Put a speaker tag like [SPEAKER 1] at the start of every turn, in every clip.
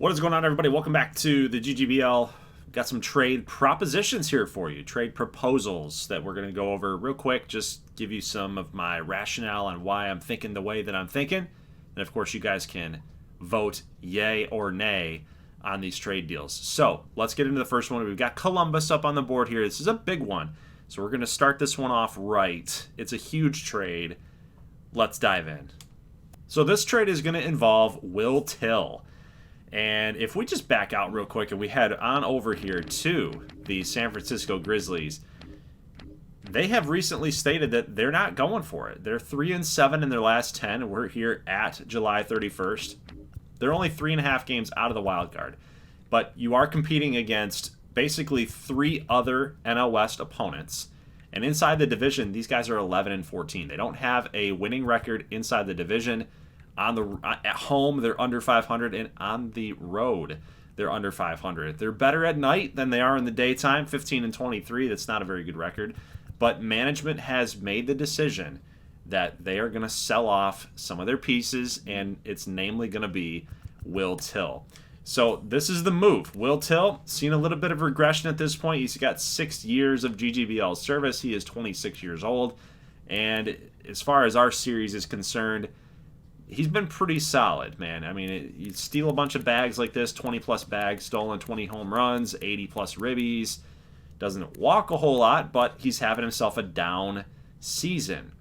[SPEAKER 1] What is going on, everybody? Welcome back to the GGBL. Got some trade propositions here for you, trade proposals that we're going to go over real quick, just give you some of my rationale on why I'm thinking the way that I'm thinking. And of course, you guys can vote yay or nay on these trade deals. So let's get into the first one. We've got Columbus up on the board here. This is a big one. So we're going to start this one off right. It's a huge trade. Let's dive in. So this trade is going to involve Will Till. And if we just back out real quick and we head on over here to the San Francisco Grizzlies, they have recently stated that they're not going for it. They're 3-7 in their last 10. We're here at July 31st. They're only 3.5 games out of the wild card. But you are competing against basically 3 other NL West opponents. And inside the division, these guys are 11-14. They don't have a winning record inside the division. At home, they're under 500, and on the road, they're under 500. They're better at night than they are in the daytime, 15-23. That's not a very good record. But management has made the decision that they are going to sell off some of their pieces, and it's namely going to be Will Till. So this is the move. Will Till, seen a little bit of regression at this point. He's got 6 years of GGBL service. He is 26 years old. And as far as our series is concerned, he's been pretty solid, man. I mean, you steal a bunch of bags like this, 20-plus bags stolen, 20 home runs, 80-plus ribbies. Doesn't walk a whole lot, but he's having himself a down season.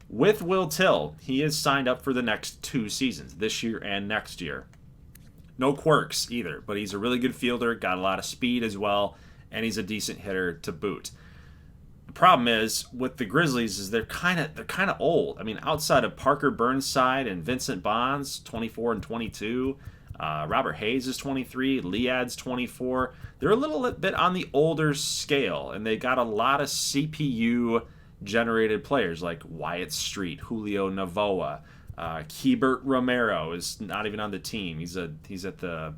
[SPEAKER 1] With Will Till, he is signed up for the next 2 seasons, this year and next year. No quirks either, but he's a really good fielder, got a lot of speed as well, and he's a decent hitter to boot. The problem is with the Grizzlies is they're kind of old. I mean, outside of Parker Burnside and Vincent Bonds, 24 and 22, Robert Hayes is 23, Lead's 24. They're a little bit on the older scale, and they got a lot of CPU generated players like Wyatt Street, Julio Novoa, Keibert Romero is not even on the team. He's at the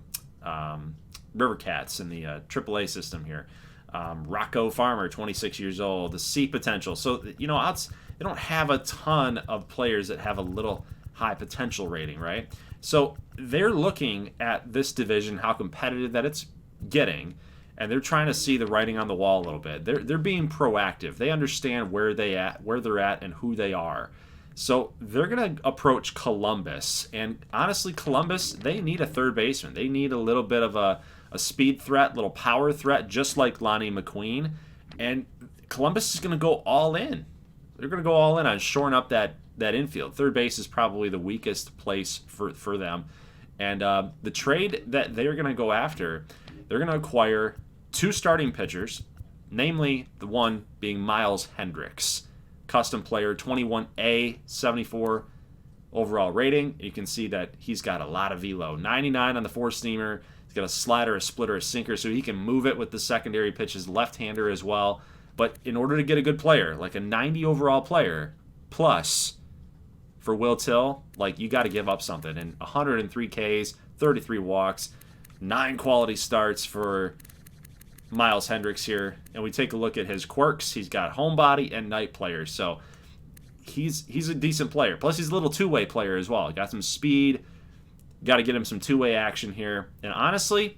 [SPEAKER 1] River Cats in the AAA system here. Rocco Farmer, 26 years old, the C potential. So, they don't have a ton of players that have a little high potential rating, right? So they're looking at this division, how competitive that it's getting, and they're trying to see the writing on the wall a little bit. They're being proactive. They understand where they're at, and who they are. So they're going to approach Columbus. And honestly, Columbus, they need a third baseman. They need a little bit of a speed threat, little power threat, just like Lonnie McQueen. And Columbus is going to go all in. They're going to go all in on shoring up that infield. Third base is probably the weakest place for them. And the trade that they're going to go after, they're going to acquire 2 starting pitchers, namely the one being Miles Hendricks, custom player, 21A, 74 overall rating. You can see that he's got a lot of velo. 99 on the 4-seamer. He's got a slider, a splitter, a sinker, so he can move it with the secondary pitches, left-hander as well. But in order to get a good player, like a 90 overall player, plus for Will Till, you got to give up something. And 103 Ks, 33 walks, 9 quality starts for Miles Hendricks here. And we take a look at his quirks. He's got homebody and night players, so he's a decent player. Plus, he's a little two-way player as well. Got some speed. Got to get him some two-way action here. And honestly,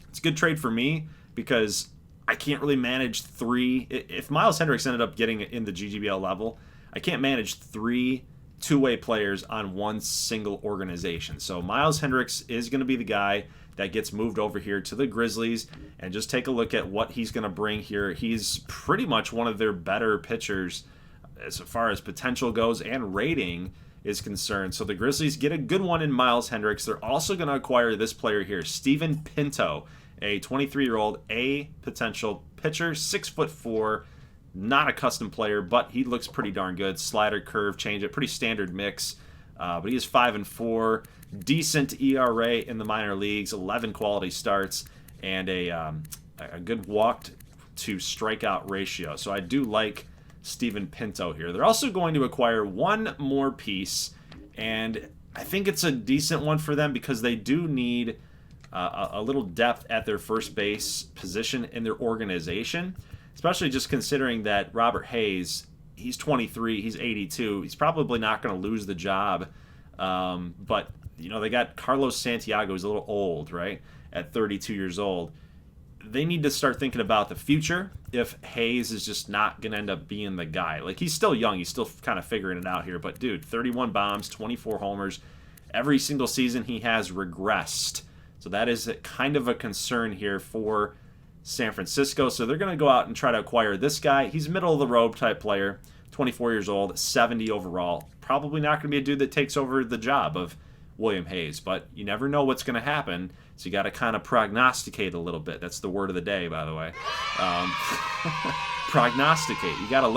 [SPEAKER 1] it's a good trade for me because I can't really manage 3. If Miles Hendricks ended up getting in the GGBL level, I can't manage 3 two-way players on one single organization. So Miles Hendricks is going to be the guy that gets moved over here to the Grizzlies. And just take a look at what he's going to bring here. He's pretty much one of their better pitchers as far as potential goes and rating is concerned. So the Grizzlies get a good one in Miles Hendricks. They're also going to acquire this player here, Steven Pinto, a 23-year-old A potential pitcher, 6'4", not a custom player, but he looks pretty darn good. Slider, curve, changeup, pretty standard mix. But he is 5-4, decent ERA in the minor leagues, 11 quality starts, and a good walk to strikeout ratio. So I do like Steven Pinto here. They're also going to acquire one more piece, and I think it's a decent one for them because they do need a little depth at their first base position in their organization, especially just considering that Robert Hayes, he's 23, he's 82. He's probably not going to lose the job, but they got Carlos Santiago, who's a little old, right, at 32 years old. They need to start thinking about the future if Hayes is just not going to end up being the guy. Like, he's still young. He's still kind of figuring it out here. But, dude, 31 bombs, 24 homers. Every single season he has regressed. So that is kind of a concern here for San Francisco. So they're going to go out and try to acquire this guy. He's a middle-of-the-road type player, 24 years old, 70 overall. Probably not going to be a dude that takes over the job of William Hayes. But you never know what's going to happen. So you got to kind of prognosticate a little bit. That's the word of the day, by the way. Prognosticate. You got to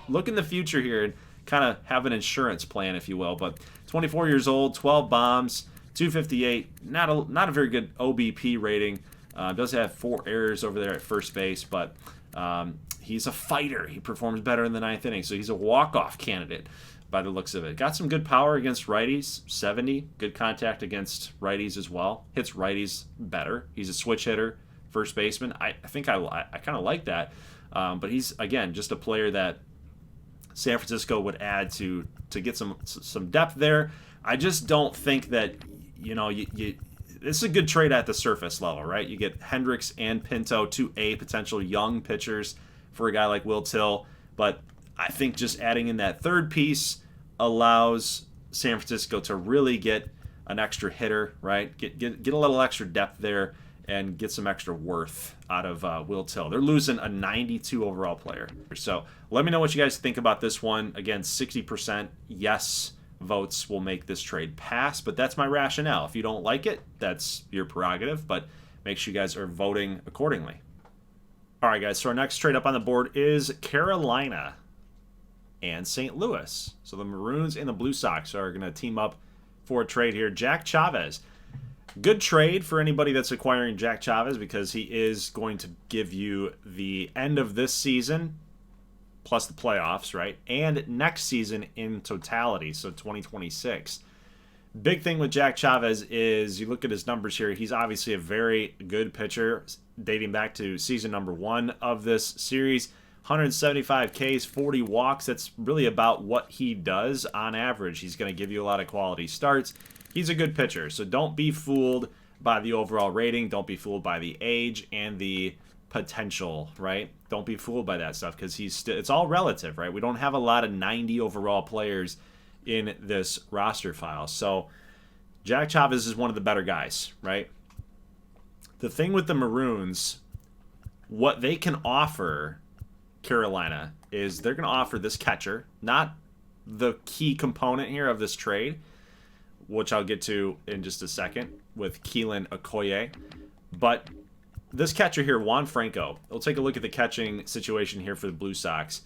[SPEAKER 1] look in the future here and kind of have an insurance plan, if you will. But 24 years old, 12 bombs, 258. Not a very good OBP rating. Does have 4 errors over there at first base, but he's a fighter. He performs better in the 9th inning, so he's a walk-off candidate by the looks of it. Got some good power against righties, 70. Good contact against righties as well. Hits righties better. He's a switch hitter, first baseman. I think I kind of like that. But he's, again, just a player that San Francisco would add to get some depth there. I just don't think that, this is a good trade at the surface level, right? You get Hendricks and Pinto, 2 potential young pitchers for a guy like Will Till. But I think just adding in that third piece allows San Francisco to really get an extra hitter, right? Get a little extra depth there and get some extra worth out of Will Till. They're losing a 92 overall player. So let me know what you guys think about this one. Again, 60% yes votes will make this trade pass, but that's my rationale. If you don't like it, that's your prerogative, but make sure you guys are voting accordingly. All right, guys, so our next trade up on the board is Carolina and St. Louis. So the Maroons and the Blue Sox are going to team up for a trade here. Jack Chavez. Good trade for anybody that's acquiring Jack Chavez because he is going to give you the end of this season plus the playoffs, right? And next season in totality, so 2026. Big thing with Jack Chavez is you look at his numbers here. He's obviously a very good pitcher dating back to season number 1 of this series. 175 Ks, 40 walks. That's really about what he does on average. He's going to give you a lot of quality starts. He's a good pitcher, so don't be fooled by the overall rating. Don't be fooled by the age and the potential, right? Don't be fooled by that stuff because it's all relative, right? We don't have a lot of 90 overall players in this roster file. So Jack Chavez is one of the better guys, right? The thing with the Maroons, what they can offer Carolina is they're going to offer this catcher, not the key component here of this trade, which I'll get to in just a second with Keelan Okoye, but this catcher here, Juan Franco. We'll take a look at the catching situation here for the Blue Sox.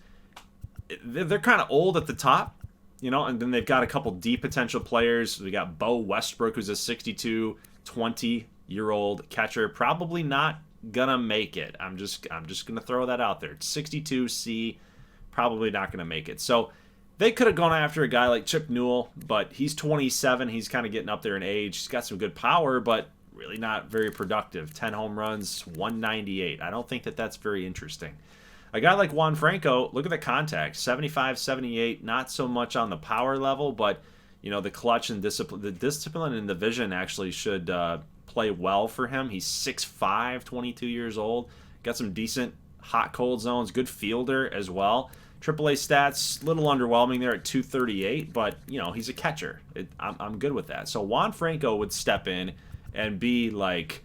[SPEAKER 1] They're kind of old at the top, and then they've got a couple deep potential players. We got Bo Westbrook, who's a 62, 20-year-old catcher, probably not gonna make it. I'm just gonna throw that out there. It's 62C, probably not gonna make it. So they could have gone after a guy like Chip Newell, but he's 27. He's kind of getting up there in age. He's got some good power, but really not very productive. 10 home runs, 198. I don't think that's very interesting. A guy like Juan Franco, look at the contact, 75, 78. Not so much on the power level, but the clutch and the discipline and the vision actually should play well for him. He's 6'5", 22 years old. Got some decent hot cold zones. Good fielder as well. AAA stats, a little underwhelming there at 238, but he's a catcher. I'm good with that. So Juan Franco would step in and be like,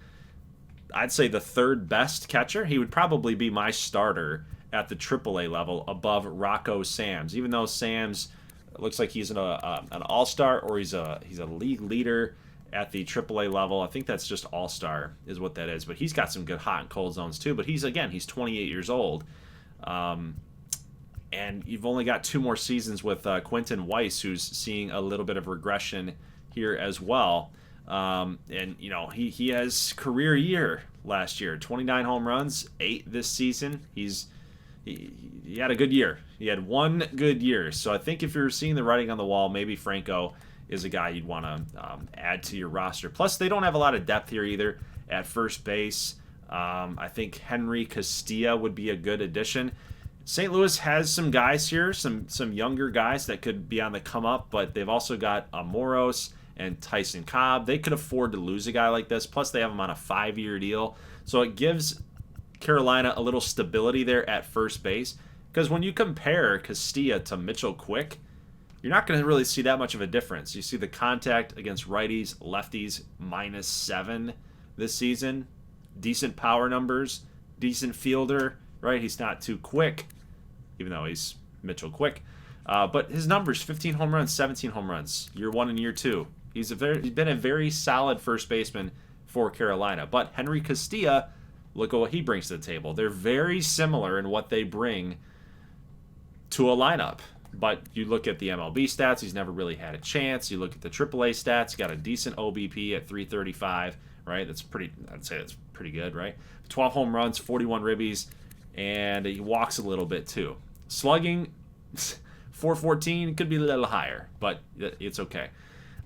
[SPEAKER 1] I'd say the third best catcher. He would probably be my starter at the AAA level above Rocco Sams. Even though Sams looks like he's an all-star or he's a league leader at the AAA level. I think that's just all-star is what that is. But he's got some good hot and cold zones too. But he's 28 years old. And you've only got 2 more seasons with Quentin Weiss, who's seeing a little bit of regression here as well. And he has career year last year, 29 home runs, 8 this season. He had a good year. He had 1 good year. So I think if you're seeing the writing on the wall, maybe Franco is a guy you'd want to add to your roster. Plus, they don't have a lot of depth here either at first base. I think Henry Castilla would be a good addition. St. Louis has some guys here, some younger guys that could be on the come up, but they've also got Amoros and Tyson Cobb. They could afford to lose a guy like this. Plus, they have him on a 5-year deal. So it gives Carolina a little stability there at first base. Because when you compare Castilla to Mitchell Quick, you're not going to really see that much of a difference. You see the contact against righties, lefties, -7 this season. Decent power numbers, decent fielder, right? He's not too quick, even though he's Mitchell Quick. But his numbers, 15 home runs, 17 home runs, year 1 and year 2. He's been a very solid first baseman for Carolina. But Henry Castilla, look at what he brings to the table. They're very similar in what they bring to a lineup. But you look at the MLB stats, he's never really had a chance. You look at the AAA stats, got a decent OBP at 335, right? I'd say that's pretty good, right? 12 home runs, 41 ribbies, and he walks a little bit too. Slugging, 414, could be a little higher, but it's okay.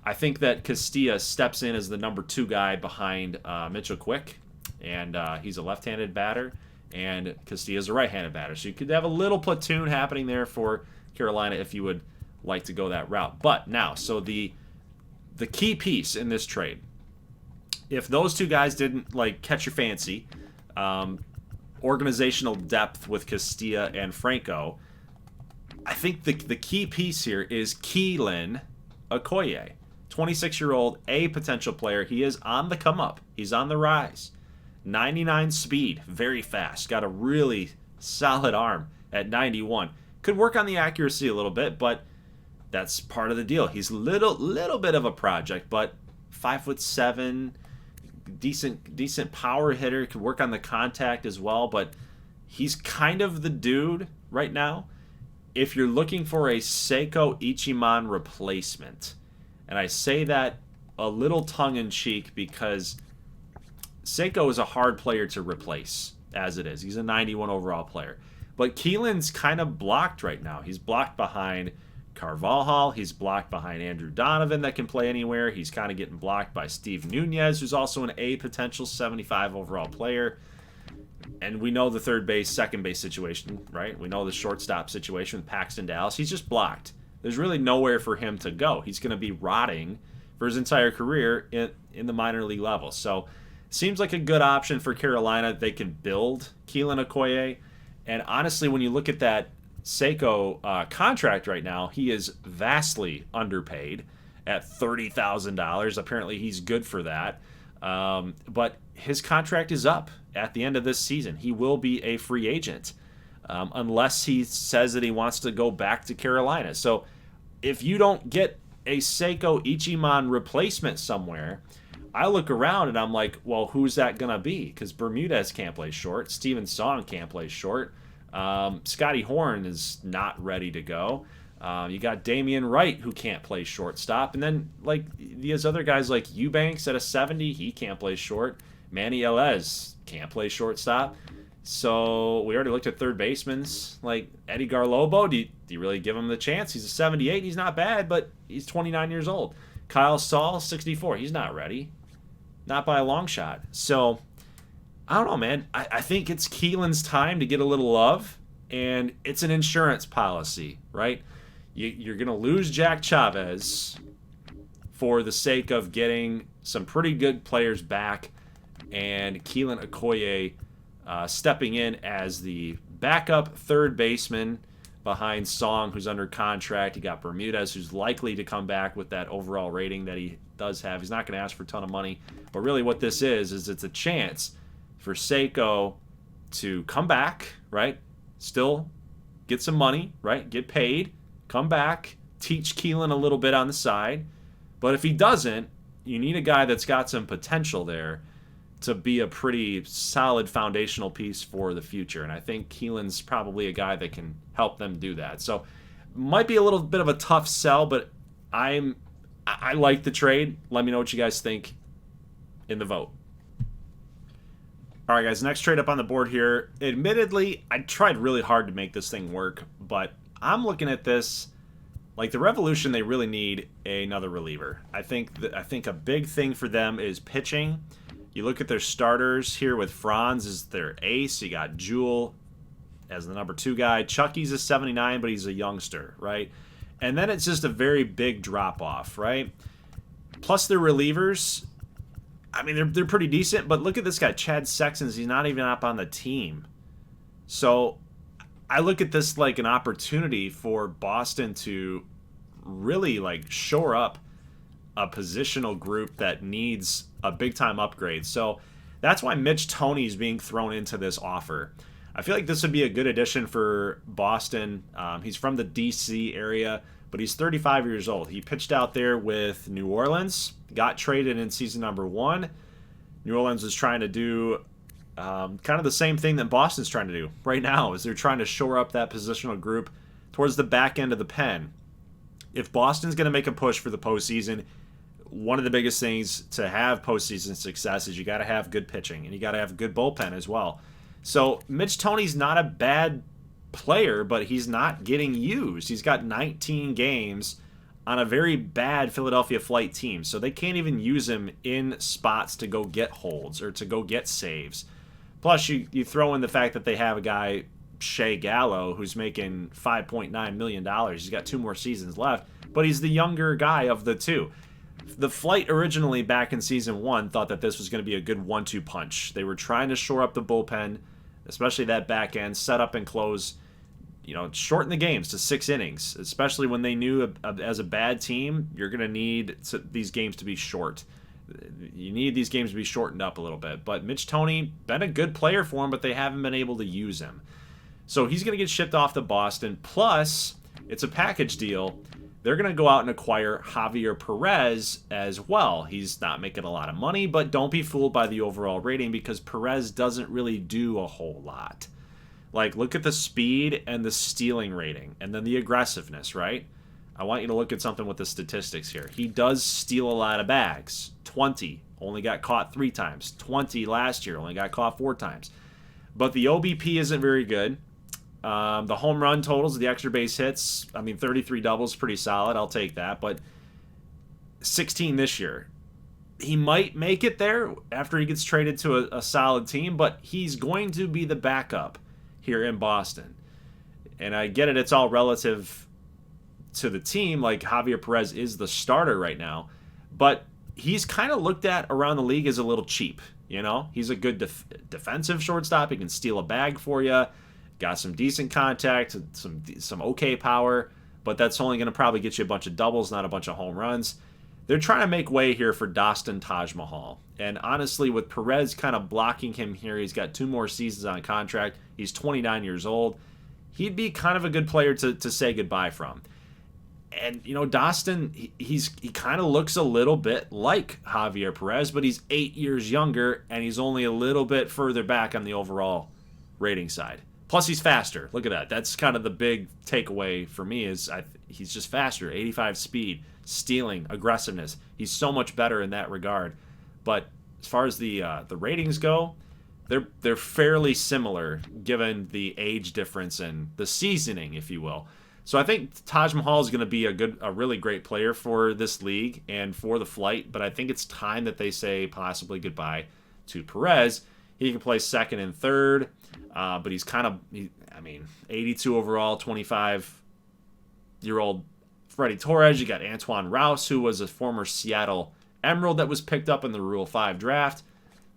[SPEAKER 1] I think that Castilla steps in as the number 2 guy behind Mitchell Quick, and he's a left-handed batter, and Castilla's a right-handed batter. So you could have a little platoon happening there for Carolina if you would like to go that route. But now, so the key piece in this trade, if those 2 guys didn't catch your fancy, organizational depth with Castilla and Franco, I think the key piece here is Keelan Okoye, 26-year-old, a potential player. He is on the come up. He's on the rise. 99 speed, very fast. Got a really solid arm at 91. Could work on the accuracy a little bit, but that's part of the deal. He's little bit of a project, but 5'7", decent power hitter. Could work on the contact as well, but he's kind of the dude right now. If you're looking for a Seiko Ichiman replacement, and I say that a little tongue-in-cheek because Seiko is a hard player to replace as it is. He's a 91 overall player. But Keelan's kind of blocked right now. He's blocked behind Carvajal. He's blocked behind Andrew Donovan that can play anywhere. He's kind of getting blocked by Steve Nunez, who's also an A potential 75 overall player. And we know the third base, second base situation, right? We know the shortstop situation with Paxton Dallas. He's just blocked. There's really nowhere for him to go. He's going to be rotting for his entire career in the minor league level. So seems like a good option for Carolina. They can build Keelan Okoye. And honestly, when you look at that Seiko contract right now, he is vastly underpaid at $30,000. Apparently, he's good for that. But his contract is up at the end of this season. He will be a free agent unless he says that he wants to go back to Carolina. So if you don't get a Seiko Ichiman replacement somewhere, I look around and I'm like, well, who's that going to be? Because Bermudez can't play short. Steven Song can't play short. Scotty Horn is not ready to go. You got Damian Wright, who can't play shortstop. And then, these other guys like Eubanks at a 70, he can't play short. Manny Elez can't play shortstop. So we already looked at third basemen. Like Eddie Garlobo, do you really give him the chance? He's a 78. He's not bad, but he's 29 years old. Kyle Saul, 64. He's not ready. Not by a long shot. So, I don't know, man. I think it's Keelan's time to get a little love, and it's an insurance policy, right? You're going to lose Jack Chavez for the sake of getting some pretty good players back, and Keelan Okoye stepping in as the backup third baseman behind Song, who's under contract. You got Bermudez, who's likely to come back with that overall rating that he does have. He's not going to ask for a ton of money, but really what this is it's a chance for Seiko to come back, right? Still get some money, right? Get paid, come back, teach Keelan a little bit on the side. But if he doesn't, you need a guy that's got some potential there to be a pretty solid foundational piece for the future. And I think Keelan's probably a guy that can help them do that. So might be a little bit of a tough sell, but I like the trade. Let me know what you guys think in the vote. All right, guys, next trade up on the board here. Admittedly, I tried really hard to make this thing work, but I'm looking at this like the Revolution. They really need another reliever. I think a big thing for them is pitching. You look at their starters here with Franz as their ace. You got Jewel as the number 2 guy. Chucky's a 79, but he's a youngster, right? And then it's just a very big drop-off, right? Plus their relievers, I mean, they're pretty decent, but look at this guy, Chad Sexton's. He's not even up on the team. So I look at this like an opportunity for Boston to really like shore up a positional group that needs a big-time upgrade. So that's why Mitch Toney is being thrown into this offer. I feel like this would be a good addition for Boston. He's from the D.C. area, but he's 35 years old. He pitched out there with New Orleans, got traded in season number 1. New Orleans is trying to do kind of the same thing that Boston's trying to do right now, is they're trying to shore up that positional group towards the back end of the pen. If Boston's going to make a push for the postseason, one of the biggest things to have postseason success is you got to have good pitching, and you got to have a good bullpen as well. So Mitch Toney's not a bad player, but he's not getting used. He's got 19 games on a very bad Philadelphia Flight team, so they can't even use him in spots to go get holds or to go get saves. Plus, you throw in the fact that they have a guy, Shea Gallo, who's making $5.9 million. He's got 2 more seasons left, but he's the younger guy of the two. The Flight originally, back in season 1, thought that this was going to be a good 1-2 punch. They were trying to shore up the bullpen, especially that back end, set up and close, shorten the games to 6 innings, especially when they knew as a bad team, you're going to need these games to be short. You need these games to be shortened up a little bit. But Mitch Toney, been a good player for him, but they haven't been able to use him. So he's going to get shipped off to Boston. Plus, it's a package deal. They're going to go out and acquire Javier Perez as well. He's not making a lot of money, but don't be fooled by the overall rating because Perez doesn't really do a whole lot. Like, look at the speed and the stealing rating, and then the aggressiveness, right? I want you to look at something with the statistics here. He does steal a lot of bags. 20. Only got caught 3 times. 20 last year. Only got caught 4 times. But the OBP isn't very good. The home run totals, the extra base hits, 33 doubles, pretty solid. I'll take that. But 16 this year. He might make it there after he gets traded to a solid team, but he's going to be the backup here in Boston. And I get it, it's all relative to the team. Like, Javier Perez is the starter right now. But he's kind of looked at around the league as a little cheap. He's a good defensive shortstop. He can steal a bag for you. Got some decent contact, some okay power, but that's only going to probably get you a bunch of doubles, not a bunch of home runs. They're trying to make way here for Dastan Taj Mahal. And honestly, with Perez kind of blocking him here, he's got 2 more seasons on contract. He's 29 years old. He'd be kind of a good player to say goodbye from. And, Dastan, he kind of looks a little bit like Javier Perez, but he's 8 years younger, and he's only a little bit further back on the overall rating side. Plus, he's faster. Look at that. That's kind of the big takeaway for me is he's just faster. 85 speed, stealing, aggressiveness. He's so much better in that regard. But as far as the ratings go, they're fairly similar given the age difference and the seasoning, if you will. So I think Taj Mahal is going to be a really great player for this league and for the Flight. But I think it's time that they say possibly goodbye to Perez. He can play second and third. But he's 82 overall, 25-year-old Freddie Torres. You got Antoine Rouse, who was a former Seattle Emerald that was picked up in the Rule 5 draft.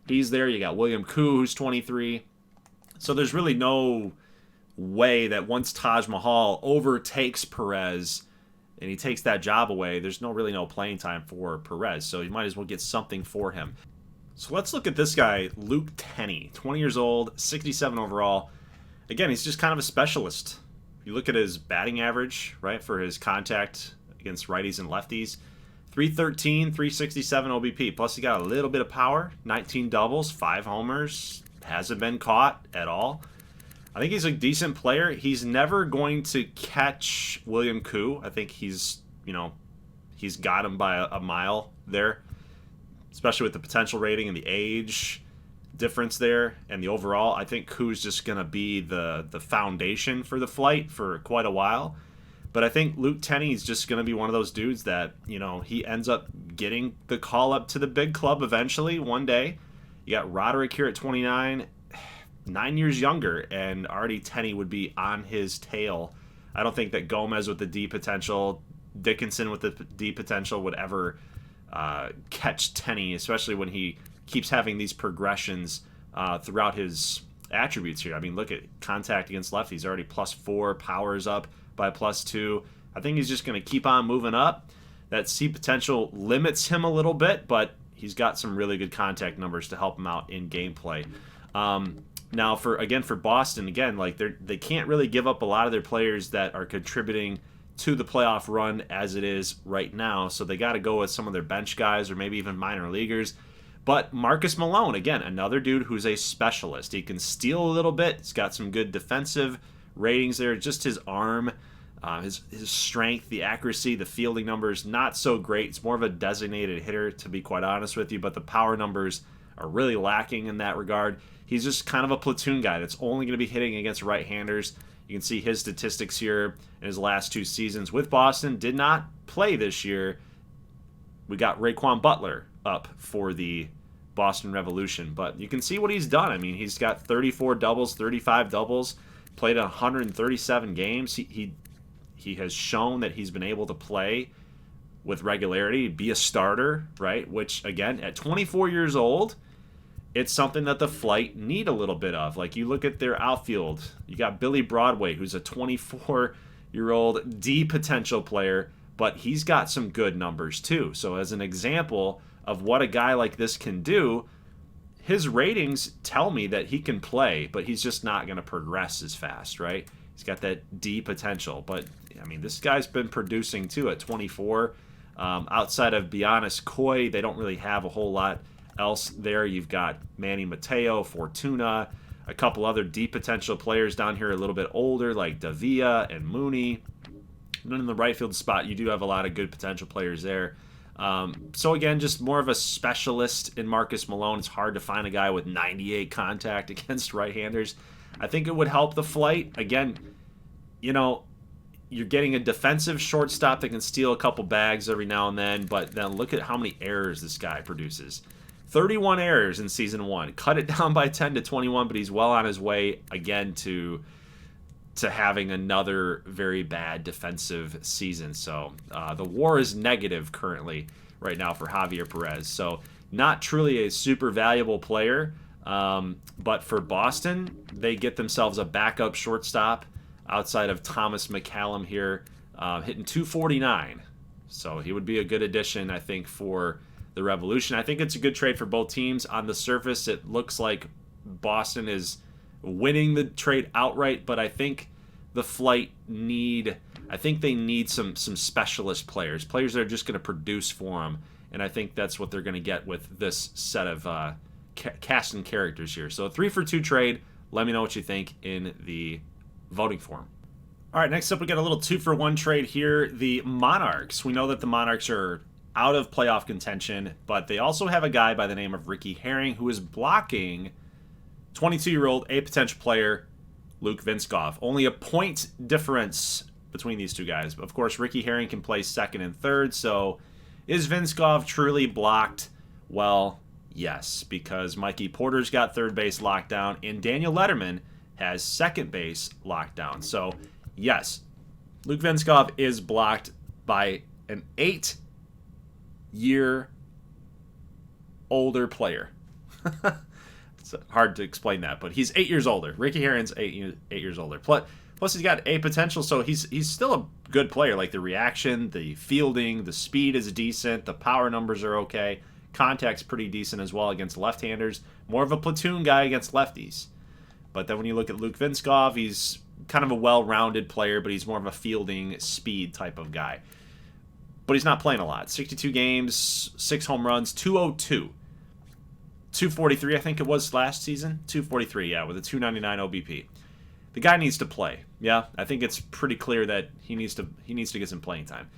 [SPEAKER 1] He's there. You got William Koo, who's 23. So there's really no way that once Taj Mahal overtakes Perez and he takes that job away, there's really no playing time for Perez. So you might as well get something for him. So let's look at this guy, Luke Tenney, 20 years old, 67 overall. Again, he's just kind of a specialist. You look at his batting average, right, for his contact against righties and lefties. 313, 367 OBP. Plus, he got a little bit of power, 19 doubles, 5 homers. Hasn't been caught at all. I think he's a decent player. He's never going to catch William Koo. I think he's got him by a mile there, especially with the potential rating and the age difference there and the overall. I think Koo's just going to be the foundation for the Flight for quite a while. But I think Luke Tenney is just going to be one of those dudes that, he ends up getting the call up to the big club eventually one day. You got Roderick here at 29, 9 years younger, and already Tenney would be on his tail. I don't think that Gomez with the D potential, Dickinson with the D potential would ever catch Tenny, especially when he keeps having these progressions throughout his attributes here. I mean, look at contact against lefties, already +4, powers up by +2. I think he's just going to keep on moving up. That C potential limits him a little bit, but he's got some really good contact numbers to help him out in gameplay. Now, for Boston, like they can't really give up a lot of their players that are contributing to the playoff run as it is right now, so they got to go with some of their bench guys or maybe even minor leaguers. But Marcus Malone, again, another dude who's a specialist. He can steal a little bit. He's got some good defensive ratings there. Just his arm, his strength, the accuracy, the fielding numbers, not so great. It's more of a designated hitter, to be quite honest with you, but the power numbers are really lacking in that regard. He's just kind of a platoon guy that's only going to be hitting against right-handers. You can see his statistics here in his last 2 seasons with Boston. Did not play this year. We got Raquan Butler up for the Boston Revolution, but you can see what he's done. I mean, he's got 34 doubles, 35 doubles, played 137 games. He has shown that he's been able to play with regularity, be a starter, right? Which, again, at 24 years old, it's something that the Flight need a little bit of. Like, you look at their outfield, you got Billy Broadway, who's a 24-year-old D potential player, but he's got some good numbers too. So as an example of what a guy like this can do, his ratings tell me that he can play, but he's just not going to progress as fast, right? He's got that D potential. But, I mean, this guy's been producing too at 24. Outside of Giannis Coy, they don't really have a whole lot else there. You've got Manny Mateo, Fortuna, a couple other D potential players down here a little bit older like Davia and Mooney. And then in the right field spot, you do have a lot of good potential players there. So again, just more of a specialist in Marcus Malone. It's hard to find a guy with 98 contact against right-handers. I think it would help the Flight. Again, you know, you're getting a defensive shortstop that can steal a couple bags every now and then, but then look at how many errors this guy produces. 31 errors in Season 1. Cut it down by 10 to 21, but he's well on his way, again, to having another very bad defensive season. So the WAR is negative currently right now for Javier Perez. So not truly a super valuable player, but for Boston, they get themselves a backup shortstop outside of Thomas McCallum here, hitting .249. So he would be a good addition, I think, for the Revolution. I think it's a good trade for both teams. On the surface, it looks like Boston is winning the trade outright, but I think the Flight need some specialist players that are just going to produce for them, and I think that's what they're going to get with this set of cast and characters here. So a 3-for-2 trade. Let me know what you think in the voting form. All right, next up we got a little 2-for-1 trade here. The Monarchs. We know that the Monarchs are out of playoff contention, but they also have a guy by the name of Ricky Herring who is blocking 22-year-old A potential player Luke Vinskov. Only a point difference between these two guys. Of course, Ricky Herring can play second and third, so is Vinskov truly blocked? Well, yes, because Mikey Porter's got third base locked down, and Daniel Lederman has second base locked down. So, yes, Luke Vinskov is blocked by an 8-year older player. It's hard to explain that, but he's 8 years older. Ricky Herring's 8 years older. Plus he's got A potential, so he's still a good player. Like the reaction, the fielding, the speed is decent, the power numbers are okay, contact's pretty decent as well against left-handers. More of a platoon guy against lefties. But then when you look at Luke Vinskov, he's kind of a well-rounded player, but he's more of a fielding speed type of guy. But he's not playing a lot. 62 games, 6 home runs, 202. 243, I think it was last season. 243, yeah, with a 299 OBP. The guy needs to play. Yeah, I think it's pretty clear that he needs to get some playing time.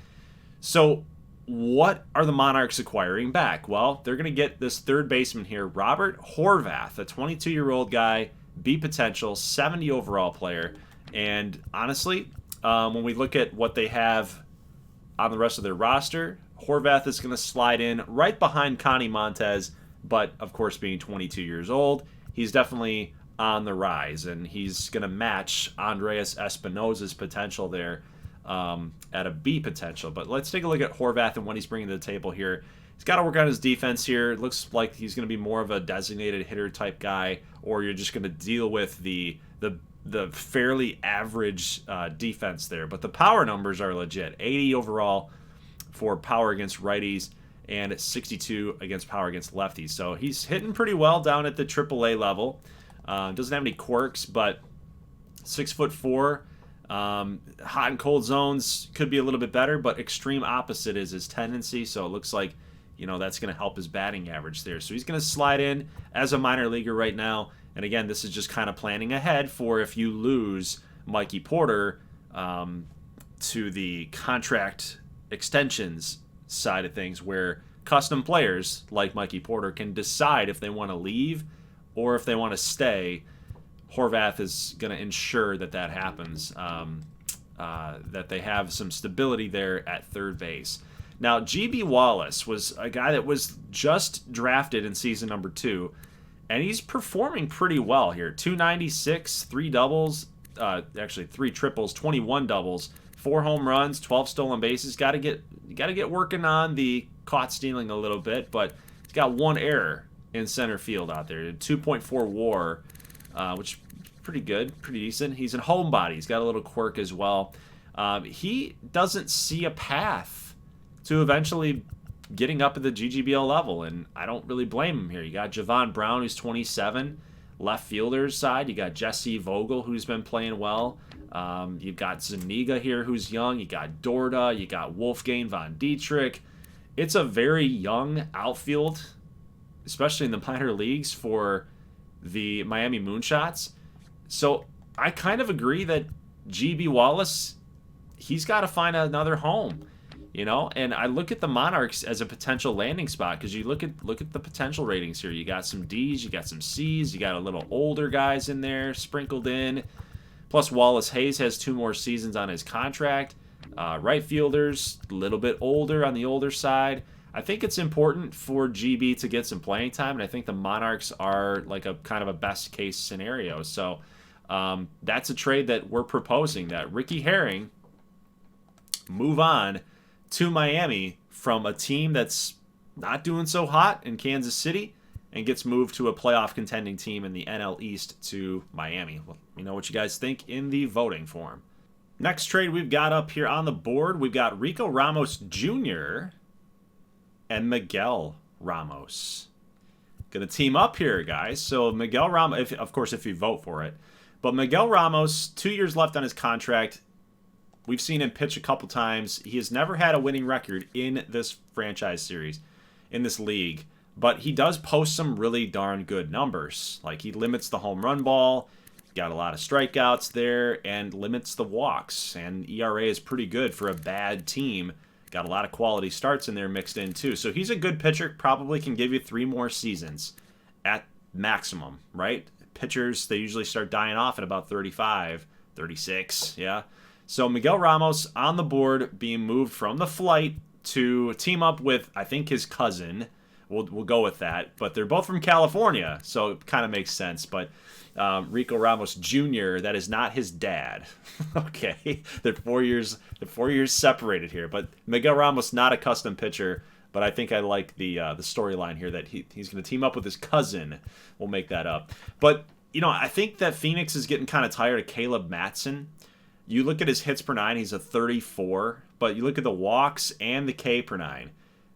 [SPEAKER 1] So, what are the Monarchs acquiring back? Well, they're going to get this third baseman here, Robert Horvath, a 22-year-old guy, B potential, 70 overall player. And honestly, when we look at what they have on the rest of their roster, Horvath is going to slide in right behind Connie Montez. But, of course, being 22 years old, he's definitely on the rise, and he's going to match Andreas Espinosa's potential there at a B potential. But let's take a look at Horvath and what he's bringing to the table here. He's got to work on his defense here. It looks like he's going to be more of a designated hitter type guy, or you're just going to deal with the fairly average defense there. But the power numbers are legit. 80 overall for power against righties, and 62 against power against lefties. So he's hitting pretty well down at the AAA level. Doesn't have any quirks, but 6'4". Hot and cold zones could be a little bit better, but extreme opposite is his tendency. So it looks like, that's going to help his batting average there. So he's going to slide in as a minor leaguer right now. And again, this is just kind of planning ahead for if you lose Mikey Porter to the contract extensions side of things, where custom players like Mikey Porter can decide if they want to leave or if they want to stay. Horvath is going to ensure that happens, that they have some stability there at third base. Now, GB Wallace was a guy that was just drafted in season number 2, and he's performing pretty well here. 296, 3 doubles, actually 3 triples, 21 doubles, 4 home runs, 12 stolen bases. Got to get working on the caught stealing a little bit, but he's got 1 error in center field out there. 2.4 WAR, which is pretty good, pretty decent. He's a homebody. He's got a little quirk as well. He doesn't see a path to eventually getting up at the GGBL level, and I don't really blame him here. You got Javon Brown, who's 27, left fielder's side. You got Jesse Vogel, who's been playing well. You've got Zuniga here, who's young. You got Dorda. You got Wolfgang von Dietrich. It's a very young outfield, especially in the minor leagues for the Miami Moonshots. So I kind of agree that GB Wallace, he's got to find another home. And I look at the Monarchs as a potential landing spot, because you look at the potential ratings here. You got some D's, you got some C's, you got a little older guys in there sprinkled in. Plus Wallace Hayes has 2 more seasons on his contract. Right fielders, a little bit older on the older side. I think it's important for GB to get some playing time, and I think the Monarchs are like a kind of a best case scenario. So that's a trade that we're proposing, that Ricky Herring move on to Miami from a team that's not doing so hot in Kansas City and gets moved to a playoff contending team in the NL East to Miami. Let me know what you guys think in the voting form. Next trade we've got up here on the board, we've got Rico Ramos Jr. and Miguel Ramos. Going to team up here, guys. So Miguel Ramos, of course, if you vote for it. But Miguel Ramos, 2 years left on his contract. We've seen him pitch a couple times. He has never had a winning record in this franchise series, in this league. But he does post some really darn good numbers. Like, he limits the home run ball, got a lot of strikeouts there, and limits the walks. And ERA is pretty good for a bad team. Got a lot of quality starts in there mixed in, too. So he's a good pitcher, probably can give you 3 more seasons at maximum, right? Pitchers, they usually start dying off at about 35, 36, yeah? So Miguel Ramos on the board, being moved from the flight to team up with, I think, his cousin. We'll go with that. But they're both from California, so it kind of makes sense. But Rico Ramos Jr., that is not his dad. Okay, they're 4 years separated here. But Miguel Ramos, not a custom pitcher. But I think I like the storyline here that he's going to team up with his cousin. We'll make that up. But I think that Phoenix is getting kind of tired of Caleb Matson. You look at his hits per 9, he's a 34. But you look at the walks and the K per 9,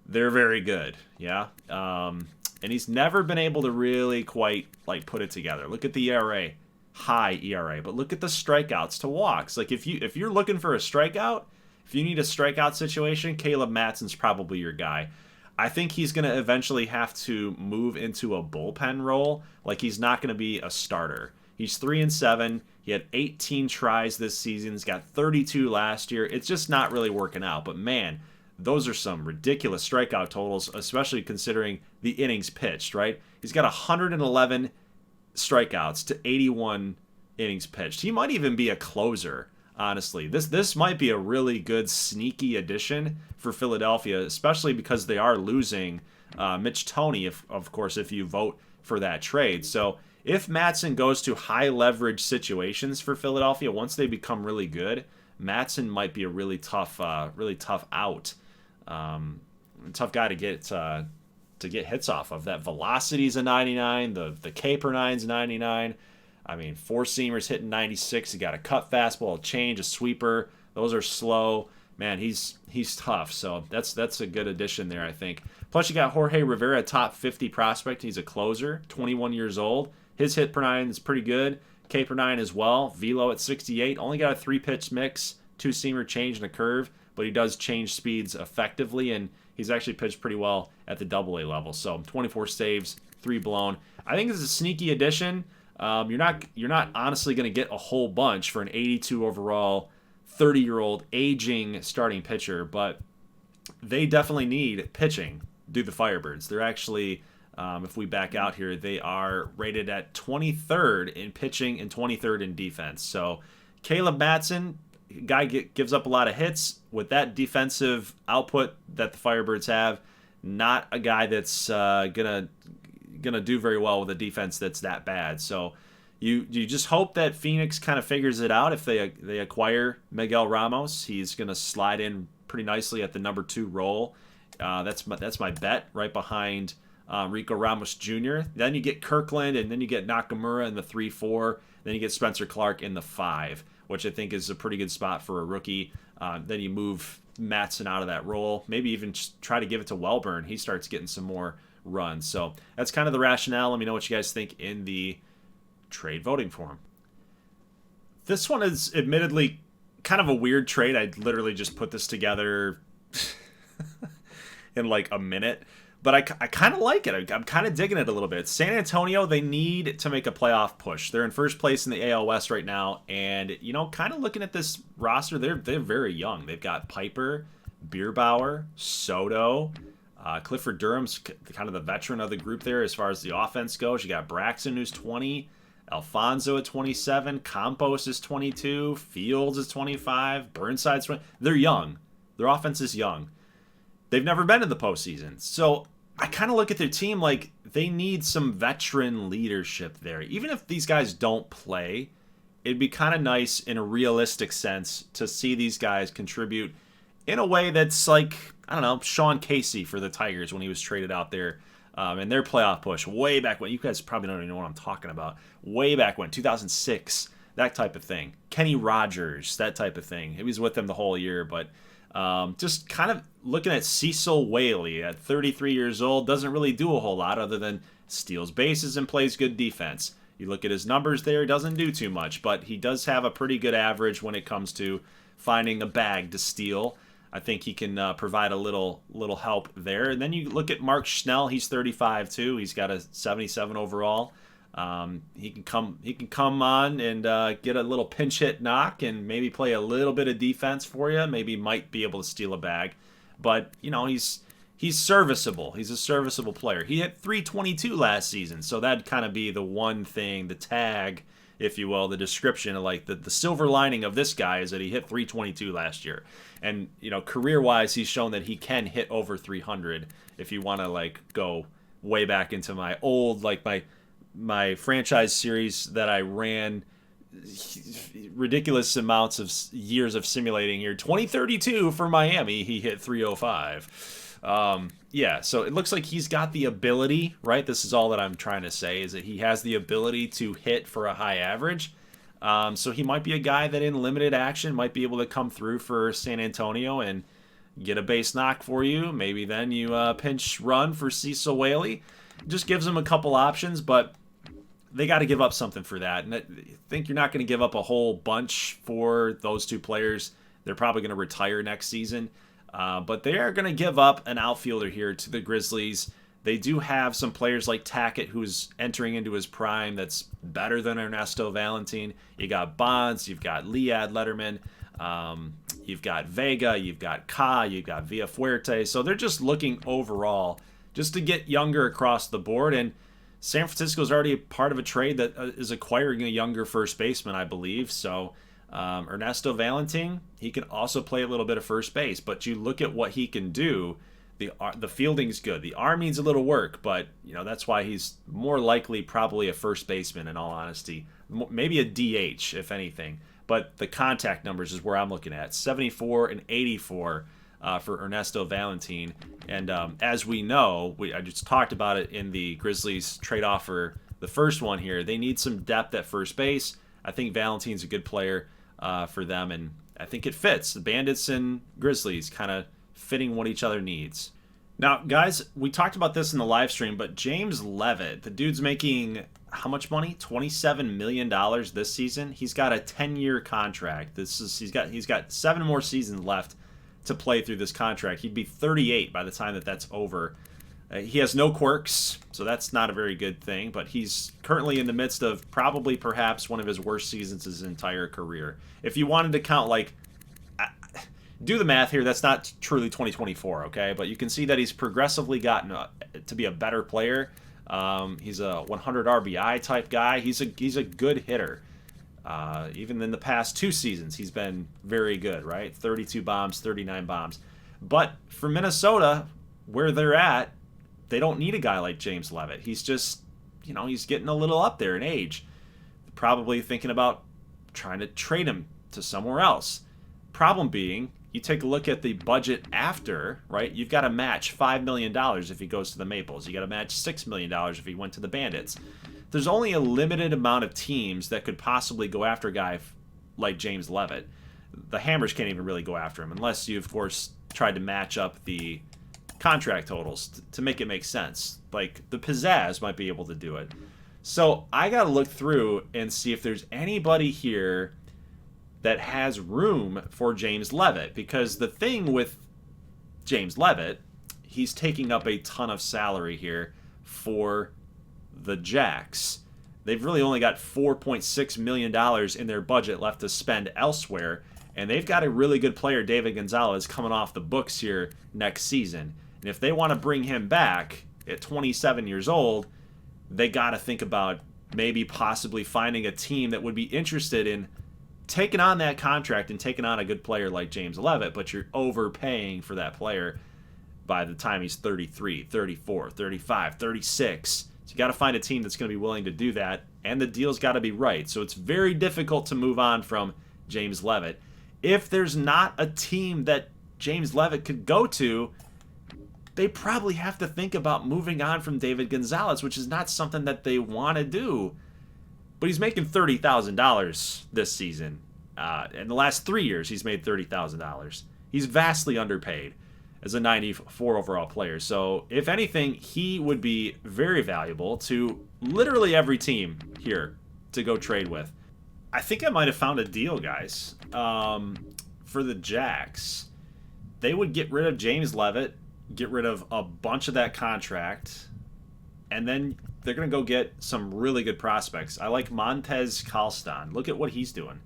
[SPEAKER 1] they're very good. Yeah. And he's never been able to really quite put it together. Look at the ERA, high ERA, but look at the strikeouts to walks. Like if you're looking for a strikeout, if you need a strikeout situation, Caleb Matson's probably your guy. I think he's going to eventually have to move into a bullpen role. Like, he's not going to be a starter. He's 3-7. He had 18 tries this season. He's got 32 last year. It's just not really working out. But man, those are some ridiculous strikeout totals, especially considering the innings pitched, right? He's got 111 strikeouts to 81 innings pitched. He might even be a closer, honestly. This might be a really good sneaky addition for Philadelphia, especially because they are losing Mitch Toney, of course, if you vote for that trade. So if Matson goes to high leverage situations for Philadelphia, once they become really good, Matson might be a really tough out. tough guy to get hits off of. That velocity's a 99. The K per nine's 99. I mean, four seamers hitting 96. He got a cut fastball, a change, a sweeper. Those are slow. Man, he's tough. So that's a good addition there, I think. Plus, you got Jorge Rivera, top 50 prospect. He's a closer, 21 years old. His hit per nine is pretty good. K per nine as well. Velo at 68. Only got a 3-pitch mix, 2-seamer change and a curve, but he does change speeds effectively, and he's actually pitched pretty well at the AA level. So 24 saves, 3 blown. I think this is a sneaky addition. You're not honestly going to get a whole bunch for an 82 overall, 30-year-old aging starting pitcher, but they definitely need pitching. Do the Firebirds? They're actually, if we back out here, they are rated at 23rd in pitching and 23rd in defense. So Caleb Matson, guy gives up a lot of hits with that defensive output that the Firebirds have. Not a guy that's gonna do very well with a defense that's that bad. So you just hope that Phoenix kind of figures it out. If they acquire Miguel Ramos, he's gonna slide in pretty nicely at the number 2 role. That's my bet, right behind Rico Ramos Jr. Then you get Kirkland, and then you get Nakamura in the 3-4. Then you get Spencer Clark in the 5, which I think is a pretty good spot for a rookie. Then you move Matson out of that role. Maybe even just try to give it to Welburn. He starts getting some more runs. So that's kind of the rationale. Let me know what you guys think in the trade voting forum. This one is admittedly kind of a weird trade. I literally just put this together in like a minute, but I kind of like it. I'm kind of digging it a little bit. San Antonio, they need to make a playoff push. They're in first place in the AL West right now, and kind of looking at this roster, they're very young. They've got Piper, Bierbauer, Soto, Clifford Durham's kind of the veteran of the group there as far as the offense goes. You got Braxton, who's 20, Alfonso at 27, Campos is 22, Fields is 25, Burnside's 20. They're young. Their offense is young. They've never been in the postseason. So I kind of look at their team like they need some veteran leadership there. Even if these guys don't play, it'd be kind of nice in a realistic sense to see these guys contribute in a way that's like, I don't know, Sean Casey for the Tigers when he was traded out there and their playoff push way back when. You guys probably don't even know what I'm talking about. Way back when, 2006, that type of thing. Kenny Rogers, that type of thing. He was with them the whole year, but just kind of looking at Cecil Whaley at 33 years old, doesn't really do a whole lot other than steals bases and plays good defense. You look at his numbers there, he doesn't do too much, but he does have a pretty good average when it comes to finding a bag to steal. I think he can provide a little help there. And then you look at Mark Schnell, he's 35 too. He's got a 77 overall. He can come on and get a little pinch hit knock and maybe play a little bit of defense for you. Maybe might be able to steal a bag, but he's serviceable. He's a serviceable player. He hit 322 last season, so that'd kind of be the one thing, the tag, if you will, the description of like the silver lining of this guy is that he hit 322 last year. And career-wise, he's shown that he can hit over 300. If you want to like go way back into my old my franchise series that I ran ridiculous amounts of years of simulating here. 2032 for Miami, he hit 305. So it looks like he's got the ability, right? This is all that I'm trying to say, is that he has the ability to hit for a high average. So he might be a guy that in limited action might be able to come through for San Antonio and get a base knock for you. Maybe then you pinch run for Cecil Whaley. Just gives him a couple options, but they got to give up something for that. And I think you're not going to give up a whole bunch for those two players. They're probably going to retire next season. But they are going to give up an outfielder here to the Grizzlies. They do have some players like Tackett, who's entering into his prime, that's better than Ernesto Valentin. You got Bonds, you've got Liad Lederman, you've got Vega, you've got Ka, you've got Villafuerte. So they're just looking overall just to get younger across the board. And San Francisco is already part of a trade that is acquiring a younger first baseman, I believe. So Ernesto Valentin, he can also play a little bit of first base. But you look at what he can do. The fielding's good. The arm needs a little work, but that's why he's more likely probably a first baseman in all honesty. Maybe a DH, if anything. But the contact numbers is where I'm looking at. 74 and 84. for Ernesto Valentin. And as we know, I just talked about it in the Grizzlies trade offer, the first one here. They need some depth at first base. I think Valentin's a good player for them, and I think it fits. The Bandits and Grizzlies kind of fitting what each other needs. Now, guys, we talked about this in the live stream, but James Levitt, the dude's making how much money? $27 million this season. He's got a 10-year contract. He's got 7 more seasons left to play through this contract. He'd be 38 by the time that's over. He has no quirks, so that's not a very good thing, but he's currently in the midst of probably perhaps one of his worst seasons his entire career. If you wanted to count, like, do the math here, that's not truly 2024, okay? But you can see that he's progressively gotten to be a better player. He's a 100 RBI type guy. He's a good hitter. Even in the past 2 seasons, he's been very good, right? 32 bombs, 39 bombs. But for Minnesota, where they're at, they don't need a guy like James Levitt. He's just, he's getting a little up there in age. Probably thinking about trying to trade him to somewhere else. Problem being, you take a look at the budget after, right? You've got to match $5 million if he goes to the Maples. You got to match $6 million if he went to the Bandits. There's only a limited amount of teams that could possibly go after a guy like James Levitt. The Hammers can't even really go after him unless you, of course, tried to match up the contract totals to make it make sense. Like, the Pizzazz might be able to do it. So I got to look through and see if there's anybody here that has room for James Levitt, because the thing with James Levitt, he's taking up a ton of salary here for the Jacks. They've really only got $4.6 million in their budget left to spend elsewhere, and they've got a really good player, David Gonzalez, coming off the books here next season. And if they want to bring him back at 27 years old, they got to think about maybe possibly finding a team that would be interested in taking on that contract and taking on a good player like James Levitt, but you're overpaying for that player by the time he's 33, 34, 35, 36. So you got to find a team that's going to be willing to do that, and the deal's got to be right. So it's very difficult to move on from James Levitt. If there's not a team that James Levitt could go to, they probably have to think about moving on from David Gonzalez, which is not something that they want to do. But he's making $30,000 this season. In the last 3 years, he's made $30,000. He's vastly underpaid as a 94 overall player. So, if anything, he would be very valuable to literally every team here to go trade with. I think I might have found a deal, guys. For the Jacks, they would get rid of James Levitt, get rid of a bunch of that contract, and then they're going to go get some really good prospects. I like Montez Kalston. Look at what he's doing.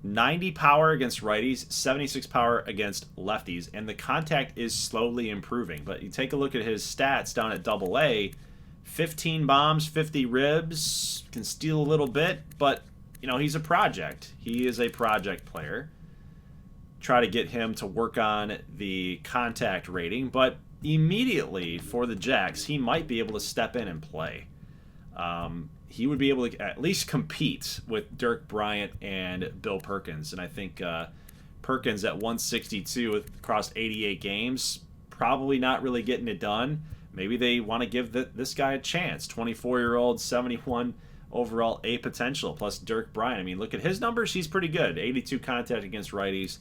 [SPEAKER 1] 90 power against righties, 76 power against lefties, and the contact is slowly improving. But you take a look at his stats down at AA, 15 bombs, 50 ribs, can steal a little bit, but, he's a project. He is a project player. Try to get him to work on the contact rating, but immediately for the Jacks, he might be able to step in and play. He would be able to at least compete with Dirk Bryant and Bill Perkins. And I think Perkins at 162 across 88 games, probably not really getting it done. Maybe they want to give this guy a chance. 24-year-old, 71 overall A potential, plus Dirk Bryant. I mean, look at his numbers. He's pretty good. 82 contact against righties.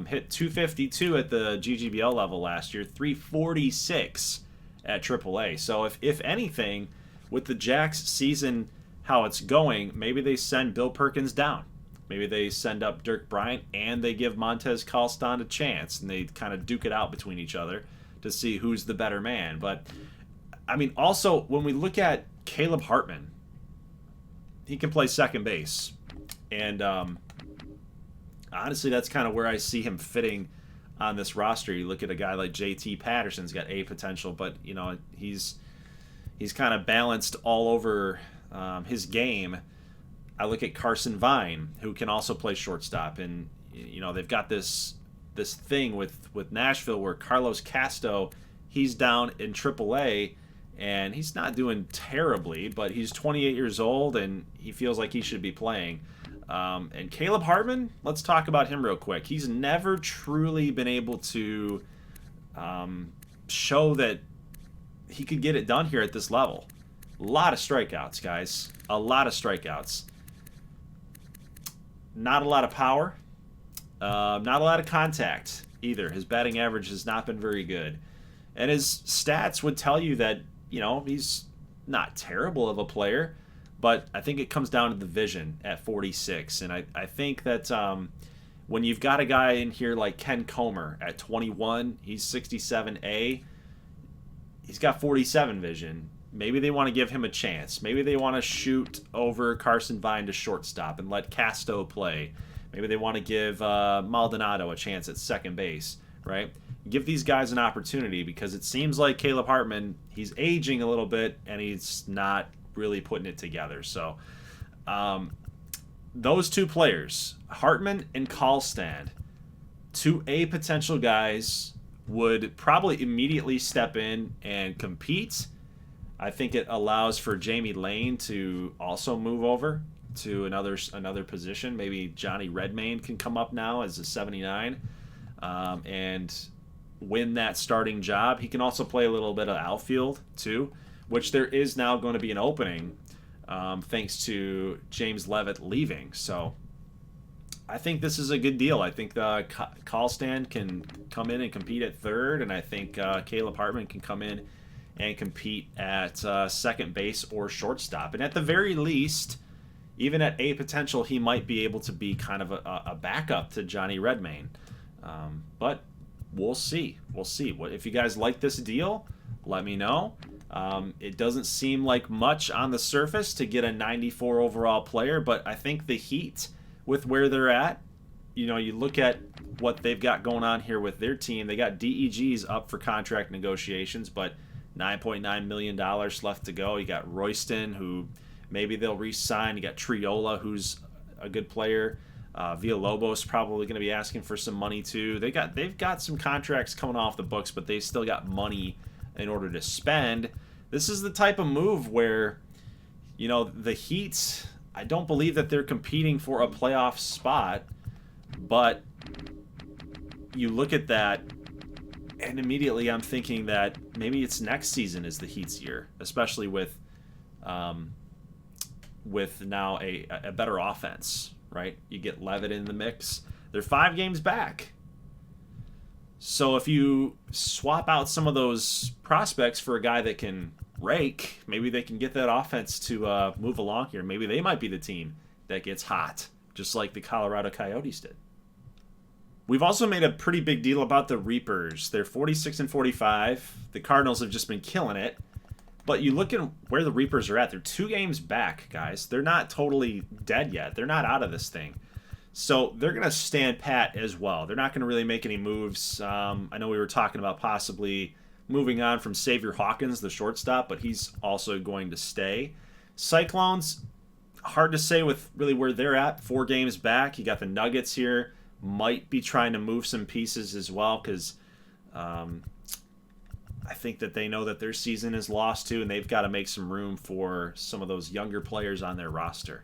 [SPEAKER 1] Hit 252 at the GGBL level last year, 346 at AAA. So if anything, with the Jacks season, how it's going, maybe they send Bill Perkins down. Maybe they send up Dirk Bryant and they give Montez Kalston a chance, and they kind of duke it out between each other to see who's the better man. But, I mean, also, when we look at Caleb Hartman, he can play second base. And, honestly, that's kind of where I see him fitting on this roster. You look at a guy like JT Patterson's got A potential, but he's kind of balanced all over his game. I look at Carson Vine, who can also play shortstop, and they've got this thing with Nashville where Carlos Casto, he's down in AAA, and he's not doing terribly, but he's 28 years old and he feels like he should be playing. And Caleb Hartman, let's talk about him real quick. He's never truly been able to show that he could get it done here at this level. A lot of strikeouts, guys. A lot of strikeouts. Not a lot of power. Not a lot of contact either. His batting average has not been very good. And his stats would tell you that, he's not terrible of a player, but I think it comes down to the vision at 46. And I think that when you've got a guy in here like Ken Comer at 21, he's 67A, he's got 47 vision. Maybe they want to give him a chance. Maybe they want to shoot over Carson Vine to shortstop and let Casto play. Maybe they want to give Maldonado a chance at second base, right? Give these guys an opportunity, because it seems like Caleb Hartman, he's aging a little bit and he's not really putting it together. So those two players, Hartman and Karlstad, two A potential guys, would probably immediately step in and compete. I think it allows for Jamie Lane to also move over to another position. Maybe Johnny Redmayne can come up now as a 79 and win that starting job. He can also play a little bit of outfield too, which there is now going to be an opening thanks to James Leavitt leaving. So I think this is a good deal. I think Karlstad can come in and compete at third, and I think Caleb Hartman can come in and compete at second base or shortstop. And at the very least, even at A potential, he might be able to be kind of a backup to Johnny Redmayne. But we'll see. We'll see. If you guys like this deal, let me know. It doesn't seem like much on the surface to get a 94 overall player, but I think the Heat, with where they're at, you look at what they've got going on here with their team. They got DEGs up for contract negotiations, but $9.9 million left to go. You got Royston, who maybe they'll re-sign. You got Triola, who's a good player. Villalobos probably going to be asking for some money too. They've got some contracts coming off the books, but they still got money in order to spend. This is the type of move where, the Heat, I don't believe that they're competing for a playoff spot, but you look at that, and immediately I'm thinking that maybe it's next season is the Heat's year, especially with now a better offense, right? You get Leavitt in the mix. They're 5 games back. So if you swap out some of those prospects for a guy that can rake, maybe they can get that offense to move along here. Maybe they might be the team that gets hot, just like the Colorado Coyotes did. We've also made a pretty big deal about the Reapers. They're 46 and 45. The Cardinals have just been killing it. But you look at where the Reapers are at. They're 2 games back, guys. They're not totally dead yet. They're not out of this thing. So they're going to stand pat as well. They're not going to really make any moves. I know we were talking about possibly moving on from Xavier Hawkins, the shortstop, but he's also going to stay. Cyclones, hard to say with really where they're at. 4 games back. You got the Nuggets here. Might be trying to move some pieces as well, because I think that they know that their season is lost too, and they've got to make some room for some of those younger players on their roster.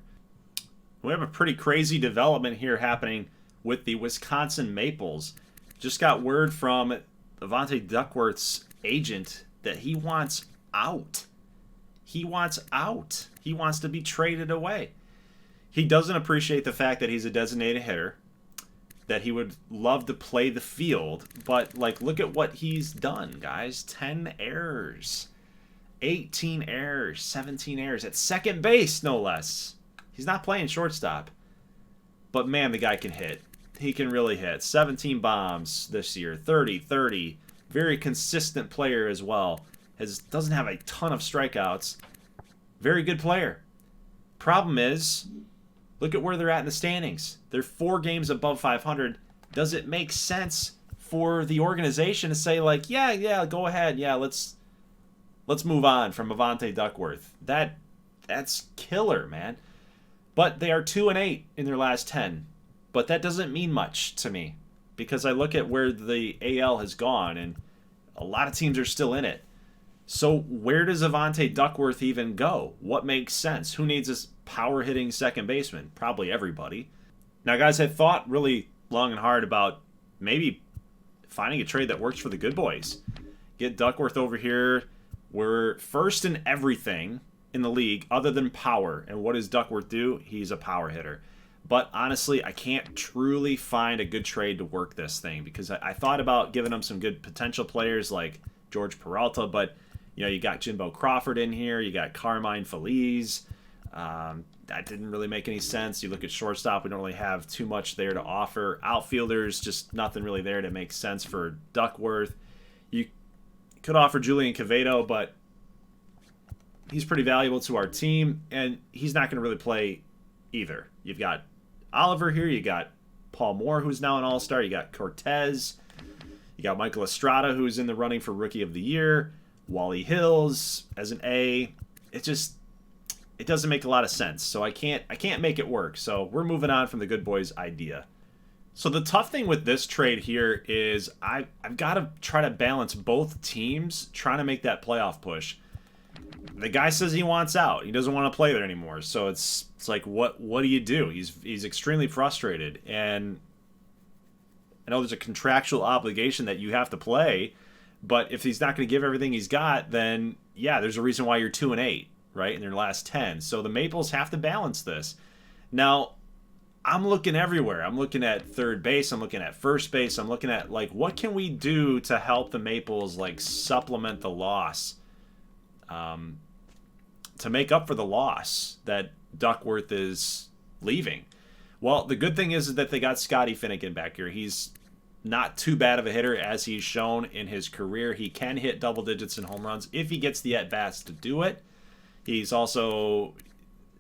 [SPEAKER 1] We have a pretty crazy development here happening with the Wisconsin Maples. Just got word from Avante Duckworth's agent that he wants out. He wants out. He wants to be traded away. He doesn't appreciate the fact that he's a designated hitter, that he would love to play the field, but look at what he's done, guys. 10 errors, 18 errors, 17 errors at second base, no less. He's not playing shortstop, but man, the guy can hit. He can really hit. 17 bombs this year, 30. Very consistent player as well. Doesn't have a ton of strikeouts. Very good player. Problem is, look at where they're at in the standings. They're 4 games above 500. Does it make sense for the organization to say yeah, go ahead, yeah, let's move on from Avante Duckworth? That's killer, man. But they are 2-8 in their last 10. But that doesn't mean much to me, because I look at where the AL has gone, and a lot of teams are still in it. So where does Avante Duckworth even go? What makes sense? Who needs this power hitting second baseman? Probably everybody. Now, guys, I thought really long and hard about maybe finding a trade that works for the good boys. Get Duckworth over here. We're first in everything in the league other than power. And what does Duckworth do? He's a power hitter. But honestly, I can't truly find a good trade to work this thing because I thought about giving him some good potential players like George Peralta, but you got Jimbo Crawford in here, you got Carmine Feliz. That didn't really make any sense. You look at shortstop, we don't really have too much there to offer. Outfielders, just nothing really there to make sense for Duckworth. You could offer Julian Cavedo, but he's pretty valuable to our team, and he's not going to really play either. You've got Oliver here, you got Paul Moore, who's now an all-star, you got Cortez, you got Michael Estrada, who's in the running for Rookie of the Year, Wally Hills as an A. It doesn't make a lot of sense, so I can't make it work. So we're moving on from the good boys idea. So the tough thing with this trade here is I've got to try to balance both teams trying to make that playoff push. The guy says he wants out. He doesn't want to play there anymore. So it's like, what do you do? He's extremely frustrated, and I know there's a contractual obligation that you have to play, but if he's not going to give everything he's got, then yeah, there's a reason why you're 2-8, right, in their last 10. So the Maples have to balance this. Now, I'm looking everywhere. I'm looking at third base. I'm looking at first base. I'm looking at, like, what can we do to help the Maples, like, supplement the loss, to make up for the loss that Duckworth is leaving. Well, the good thing is that they got Scotty Finnegan back here. He's not too bad of a hitter as he's shown in his career. He can hit double digits in home runs if he gets the at-bats to do it. He's also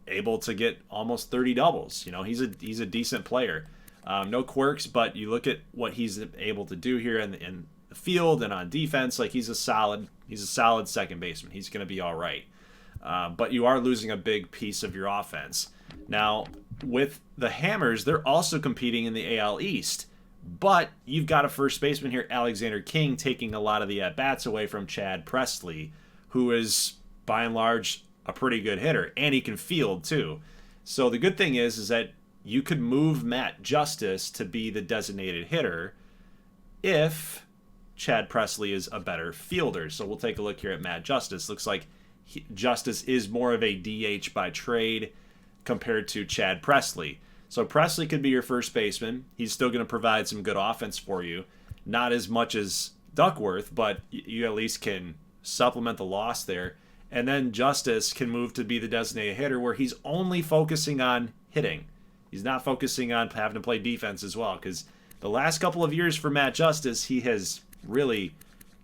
[SPEAKER 1] able to get almost 30 doubles. He's a decent player. No quirks, but you look at what he's able to do here in the field and on defense. Like, he's a solid second baseman. He's going to be all right. But you are losing a big piece of your offense. Now, with the Hammers, they're also competing in the AL East. But you've got a first baseman here, Alexander King, taking a lot of the at-bats away from Chad Presley, who is, by and large, a pretty good hitter. And he can field, too. So the good thing is that you could move Matt Justice to be the designated hitter if Chad Presley is a better fielder. So we'll take a look here at Matt Justice. Looks like Justice is more of a DH by trade compared to Chad Presley. So Presley could be your first baseman. He's still going to provide some good offense for you. Not as much as Duckworth, but you at least can supplement the loss there. And then Justice can move to be the designated hitter where he's only focusing on hitting. He's not focusing on having to play defense as well, because the last couple of years for Matt Justice, he has really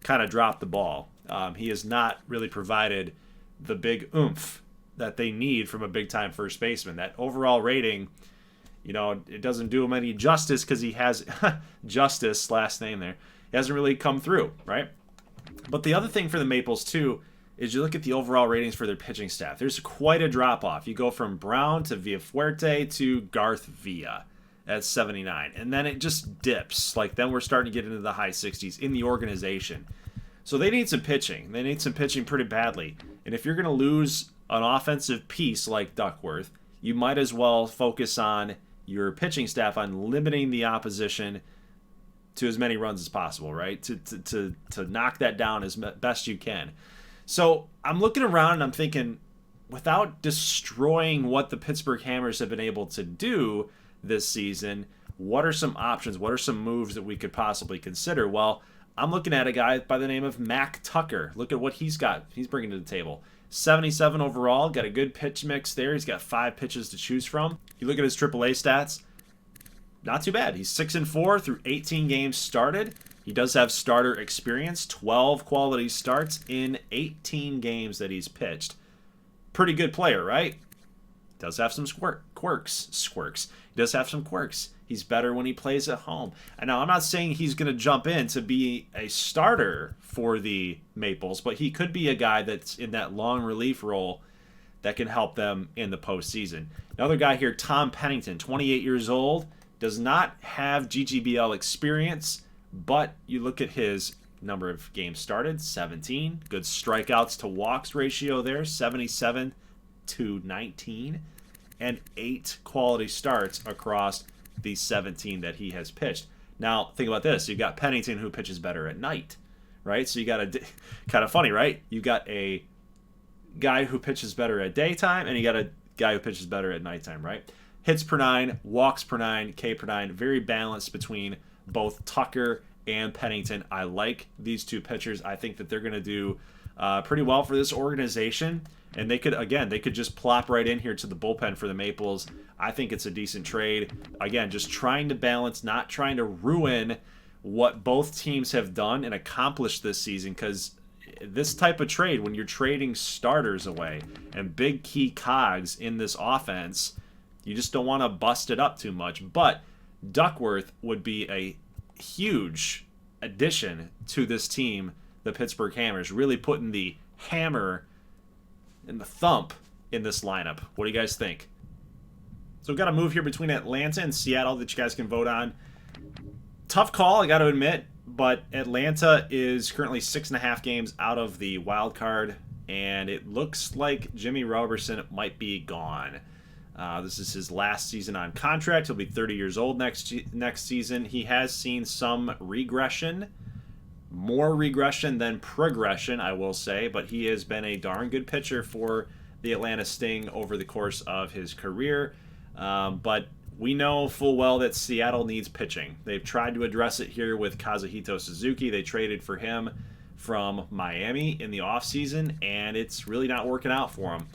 [SPEAKER 1] kind of dropped the ball. He has not really provided the big oomph that they need from a big-time first baseman. That overall rating, it doesn't do him any justice because he has Justice, last name there. He hasn't really come through, right? But the other thing for the Maples, too, is you look at the overall ratings for their pitching staff. There's quite a drop-off. You go from Brown to Villafuerte to Garth Villa at 79. And then it just dips. Then we're starting to get into the high 60s in the organization. So they need some pitching. They need some pitching pretty badly. And if you're going to lose an offensive piece like Duckworth, you might as well focus on your pitching staff on limiting the opposition to as many runs as possible, right? To knock that down as best you can. So I'm looking around and I'm thinking, without destroying what the Pittsburgh Hammers have been able to do this season, what are some options? What are some moves that we could possibly consider? Well, I'm looking at a guy by the name of Mac Tucker. Look at what he's got. He's bringing to the table. 77 overall, got a good pitch mix there. He's got 5 pitches to choose from. You look at his AAA stats, not too bad. He's 6-4 through 18 games started. He does have starter experience, 12 quality starts in 18 games that he's pitched. Pretty good player, right? Does have some quirks. He does have some quirks. He's better when he plays at home. And now, I'm not saying he's going to jump in to be a starter for the Maples, but he could be a guy that's in that long relief role that can help them in the postseason. Another guy here, Tom Pennington, 28 years old, does not have GGBL experience, but you look at his number of games started, 17. Good strikeouts to walks ratio there, 77 to 19. And 8 quality starts across the 17 that he has pitched. Now, think about this. You've got Pennington, who pitches better at night, right? So you got a kind of funny, right? You got a guy who pitches better at daytime, and you got a guy who pitches better at nighttime, right? Hits per 9, walks per 9, K per 9, very balanced between both Tucker and Pennington. I like these two pitchers. I think that they're going to do pretty well for this organization. And they could just plop right in here to the bullpen for the Maples. I think it's a decent trade. Again, just trying to balance, not trying to ruin what both teams have done and accomplished this season, because this type of trade, when you're trading starters away and big key cogs in this offense, you just don't want to bust it up too much. But Duckworth would be a huge addition to this team, the Pittsburgh Hammers, really putting the hammer and the thump in this lineup. What do you guys think? So we've got a move here between Atlanta and Seattle that you guys can vote on. Tough call, I got to admit, but Atlanta is currently 6.5 games out of the wild card, and it looks like Jimmy Robertson might be gone. This is his last season on contract. He'll be 30 years old next season. He has seen some regression. More regression than progression, I will say, but he has been a darn good pitcher for the Atlanta Sting over the course of his career. But we know full well that Seattle needs pitching. They've tried to address it here with Kazuhito Suzuki. They traded for him from Miami in the offseason, and it's really not working out for him.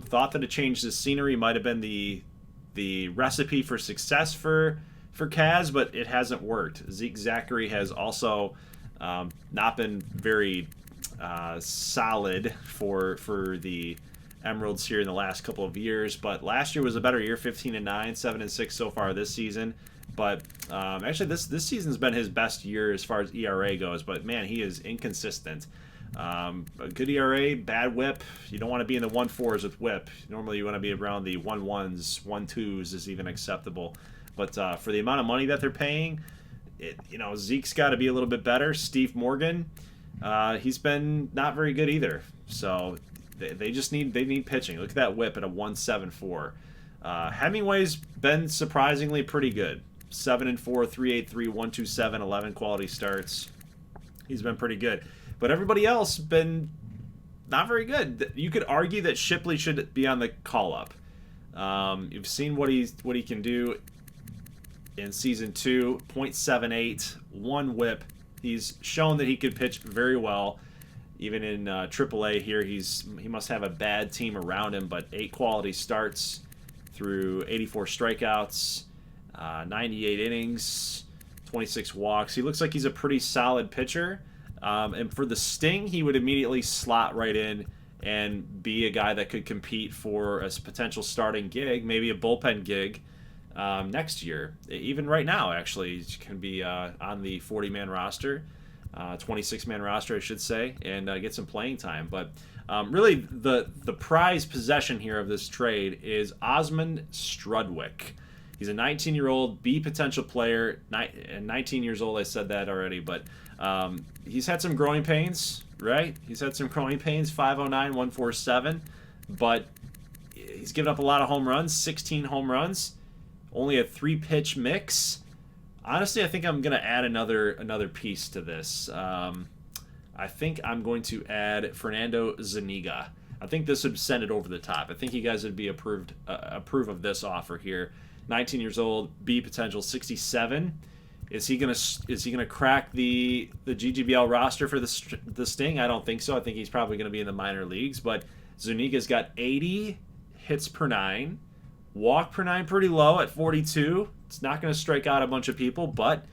[SPEAKER 1] Thought that a change of scenery might have been the recipe for success for Kaz, but it hasn't worked. Zeke Zachary has also not been very solid for the Emeralds here in the last couple of years, but last year was a better year, 15-9, 7-6 so far this season. But actually, this season's been his best year as far as ERA goes. But man, he is inconsistent. A good ERA, bad WHIP. You don't want to be in the 1.4s with WHIP. Normally, you want to be around the 1.1s, 1.2s is even acceptable. But for the amount of money that they're paying, Zeke's got to be a little bit better. Steve Morgan, he's been not very good either. So they need pitching. Look at that WHIP at a 1.74. Hemingway's been surprisingly pretty good. 7-4, 3.83, 1.27, 11 quality starts. He's been pretty good. But everybody else been not very good. You could argue that Shipley should be on the call-up. You've seen what he can do in Season 2, 0.78, 1 WHIP. He's shown that he could pitch very well. Even in AAA here, he must have a bad team around him, but 8 quality starts through 84 strikeouts, 98 innings, 26 walks. He looks like he's a pretty solid pitcher. And for the Sting, he would immediately slot right in and be a guy that could compete for a potential starting gig, maybe a bullpen gig next year. Even right now, actually, he can be on the 40-man roster, 26-man roster, I should say, and get some playing time. But really, the prize possession here of this trade is Osmond Strudwick. He's a 19-year-old B potential player. 19 years old, I said that already, but he's had some growing pains, right? He's had some growing pains, 509, 147, but he's given up a lot of home runs, 16 home runs, only a 3-pitch mix. Honestly, I think I'm going to add another piece to this. I think I'm going to add Fernando Zuniga. I think this would send it over the top. I think you guys would be approve of this offer here. 19 years old, B potential, 67. Is he gonna crack the GGBL roster for the Sting? I don't think so. I think he's probably gonna be in the minor leagues. But Zuniga's got 80 hits per 9, walk per 9 pretty low at 42. It's not gonna strike out a bunch of people, but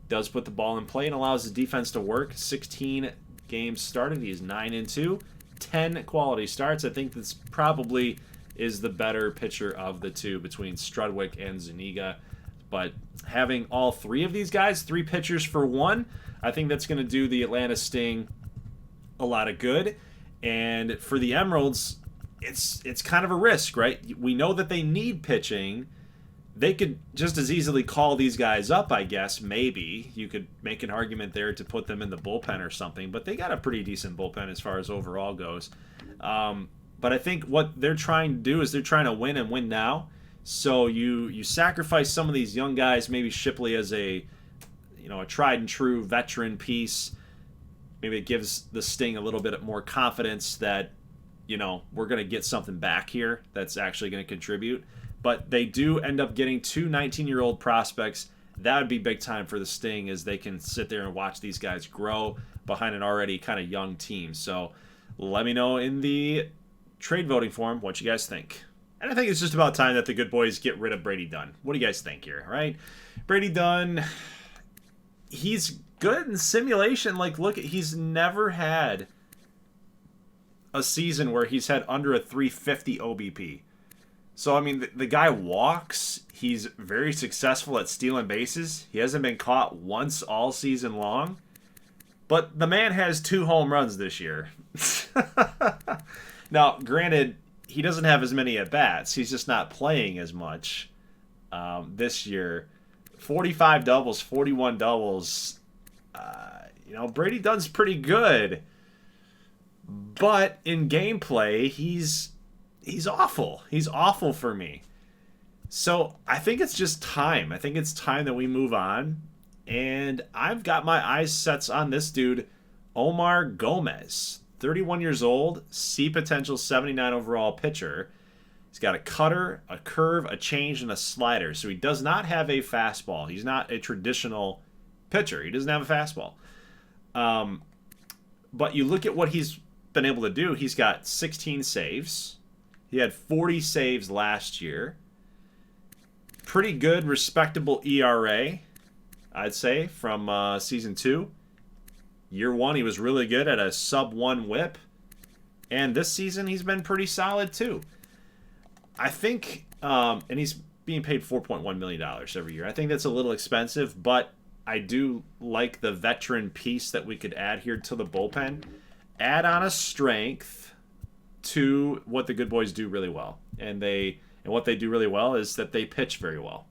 [SPEAKER 1] does put the ball in play and allows the defense to work. 16 games started. He's 9-2, 10 quality starts. I think this probably is the better pitcher of the two between Strudwick and Zuniga. But having all 3 of these guys, 3 pitchers for 1, I think that's going to do the Atlanta Sting a lot of good. And for the Emeralds, it's kind of a risk, right? We know that they need pitching, they could just as easily call these guys up, I guess. Maybe you could make an argument there to put them in the bullpen or something, but they got a pretty decent bullpen as far as overall goes. But I think what they're trying to do is they're trying to win and win now. So you sacrifice some of these young guys, maybe Shipley as a tried and true veteran piece. Maybe it gives the Sting a little bit more confidence that we're going to get something back here that's actually going to contribute. But they do end up getting two 19-year-old prospects. That would be big time for the Sting, as they can sit there and watch these guys grow behind an already kind of young team. So let me know in the trade voting form what you guys think. And I think it's just about time that the good boys get rid of Brady Dunn. What do you guys think here, right? Brady Dunn, he's good in simulation. Like, look, he's never had a season where he's had under a 350 OBP. So, I mean, the guy walks. He's very successful at stealing bases. He hasn't been caught once all season long. But the man has 2 home runs this year. Now, granted, he doesn't have as many at-bats. He's just not playing as much this year. 45 doubles, 41 doubles. Brady Dunn's pretty good. But in gameplay, he's awful. He's awful for me. So I think it's just time. I think it's time that we move on. And I've got my eyes set on this dude, Omar Gomez. 31 years old, C potential, 79 overall pitcher. He's got a cutter, a curve, a change, and a slider. So he does not have a fastball. He's not a traditional pitcher. He doesn't have a fastball. But you look at what he's been able to do. He's got 16 saves. He had 40 saves last year. Pretty good, respectable ERA, I'd say, from season 2. Year 1, he was really good at a sub-1 whip. And this season, he's been pretty solid, too. I think, and he's being paid $4.1 million every year. I think that's a little expensive, but I do like the veteran piece that we could add here to the bullpen. Add on a strength to what the good boys do really well. And what they do really well is that they pitch very well.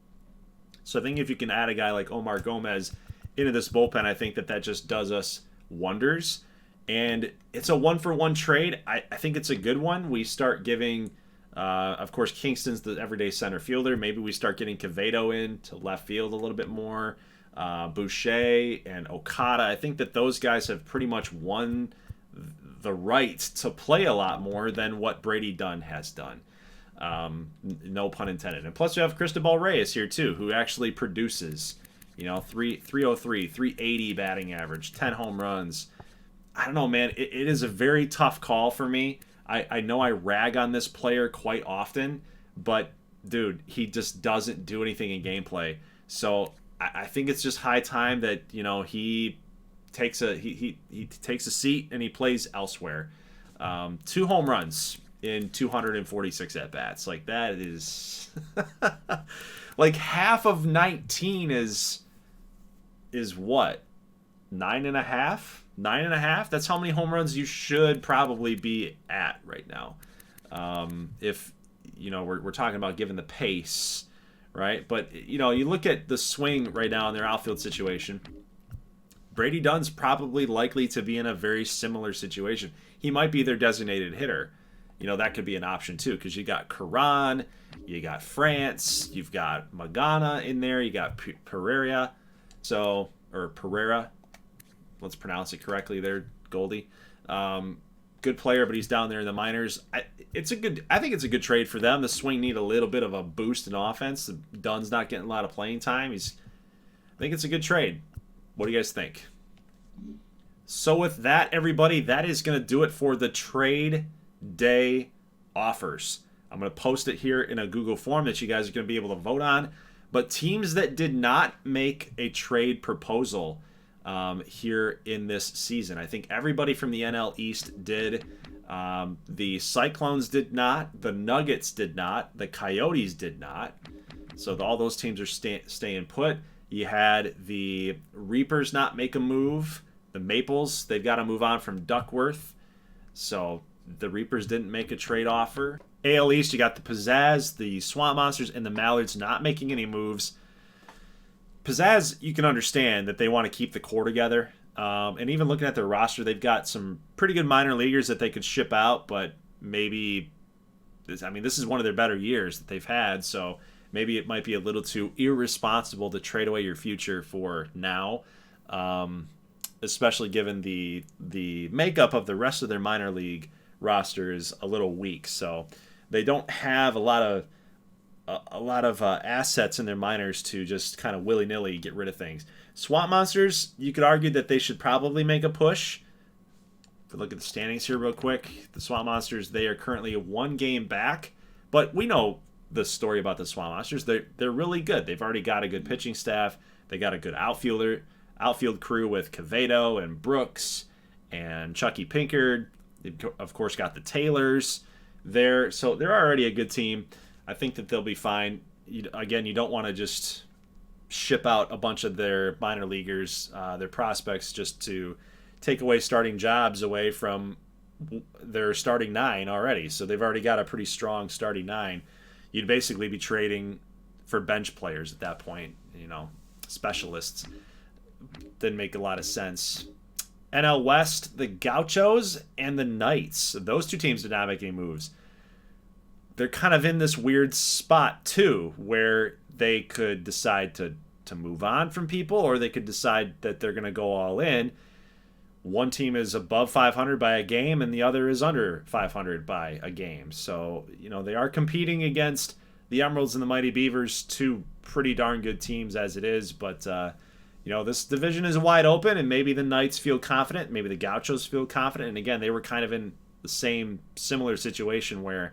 [SPEAKER 1] So I think if you can add a guy like Omar Gomez into this bullpen, I think that just does us wonders. And it's a 1-for-1 trade. I think it's a good one. We start giving, of course, Kingston's the everyday center fielder. Maybe we start getting Quevedo in to left field a little bit more. Boucher and Okada. I think that those guys have pretty much won the right to play a lot more than what Brady Dunn has done. No pun intended. And plus you have Cristobal Reyes here too, who actually produces, 303, 380 batting average, 10 home runs. I don't know, man. It is a very tough call for me. I know I rag on this player quite often, but dude, he just doesn't do anything in gameplay. So I think it's just high time that he takes a seat and he plays elsewhere. 2 home runs in 246 at bats. Like, that is like half of 19 is what? 9.5? That's how many home runs you should probably be at right now. If we're talking about giving the pace, right? But you look at the swing right now in their outfield situation. Brady Dunn's probably likely to be in a very similar situation. He might be their designated hitter. That could be an option too, because you got Caron, you got France, you've got Magana in there, you got Pereira. Pereira. Let's pronounce it correctly there, Goldie. Good player, but he's down there in the minors. I think it's a good trade for them. The Swing need a little bit of a boost in offense. Dunn's not getting a lot of playing time. I think it's a good trade. What do you guys think? So with that, everybody, that is going to do it for the trade day offers. I'm going to post it here in a Google form that you guys are going to be able to vote on. But teams that did not make a trade proposal here in this season, I think everybody from the NL East did. The Cyclones did not. The Nuggets did not. The Coyotes did not. So all those teams are staying put. You had the Reapers not make a move. The Maples, they've got to move on from Duckworth. So the Reapers didn't make a trade offer. AL East, you got the Pizzazz, the Swamp Monsters, and the Mallards not making any moves. Pizzazz, you can understand that they want to keep the core together. And even looking at their roster, they've got some pretty good minor leaguers that they could ship out, but maybe, I mean, this is one of their better years that they've had, so maybe it might be a little too irresponsible to trade away your future for now, especially given the makeup of the rest of their minor league roster is a little weak. So they don't have a lot of assets in their minors to just kind of willy-nilly get rid of things. Swamp Monsters, you could argue that they should probably make a push. If we look at the standings here real quick, the Swamp Monsters, they are currently 1 game back, but we know the story about the Swamp Monsters. They're really good. They've already got a good pitching staff. They got a good outfield crew with Cavedo and Brooks and Chucky Pinkard. They've, of course, got the Taylors there. So they're already a good team. I think that they'll be fine. You don't want to just ship out a bunch of their minor leaguers, their prospects, just to take away starting jobs away from their starting 9 already. So they've already got a pretty strong starting 9. You'd basically be trading for bench players at that point, specialists. Didn't make a lot of sense. NL West, the Gauchos and the Knights. Those two teams did not make any moves. They're kind of in this weird spot, too, where they could decide to move on from people, or they could decide that they're going to go all in. One team is above 500 by a game, and the other is under 500 by a game. So, they are competing against the Emeralds and the Mighty Beavers, two pretty darn good teams as it is. But, this division is wide open, and maybe the Knights feel confident. Maybe the Gauchos feel confident. And, again, they were kind of in the similar situation where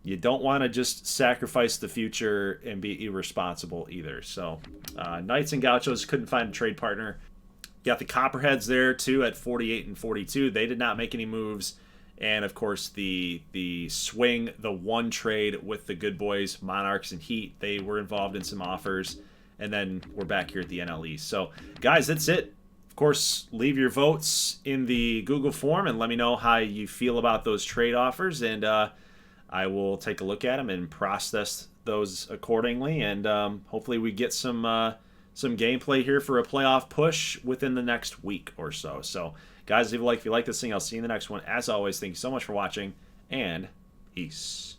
[SPEAKER 1] you don't want to just sacrifice the future and be irresponsible either. So, Knights and Gauchos couldn't find a trade partner. You got the Copperheads there, too, at 48 and 42. They did not make any moves. And, of course, the swing, the one trade with the good boys, Monarchs and Heat, they were involved in some offers. And then we're back here at the NL East. So, guys, that's it. Of course, leave your votes in the Google form and let me know how you feel about those trade offers. And I will take a look at them and process those accordingly. And hopefully we get some gameplay here for a playoff push within the next week or so. So, guys, if you like this thing, I'll see you in the next one. As always, thank you so much for watching, and peace.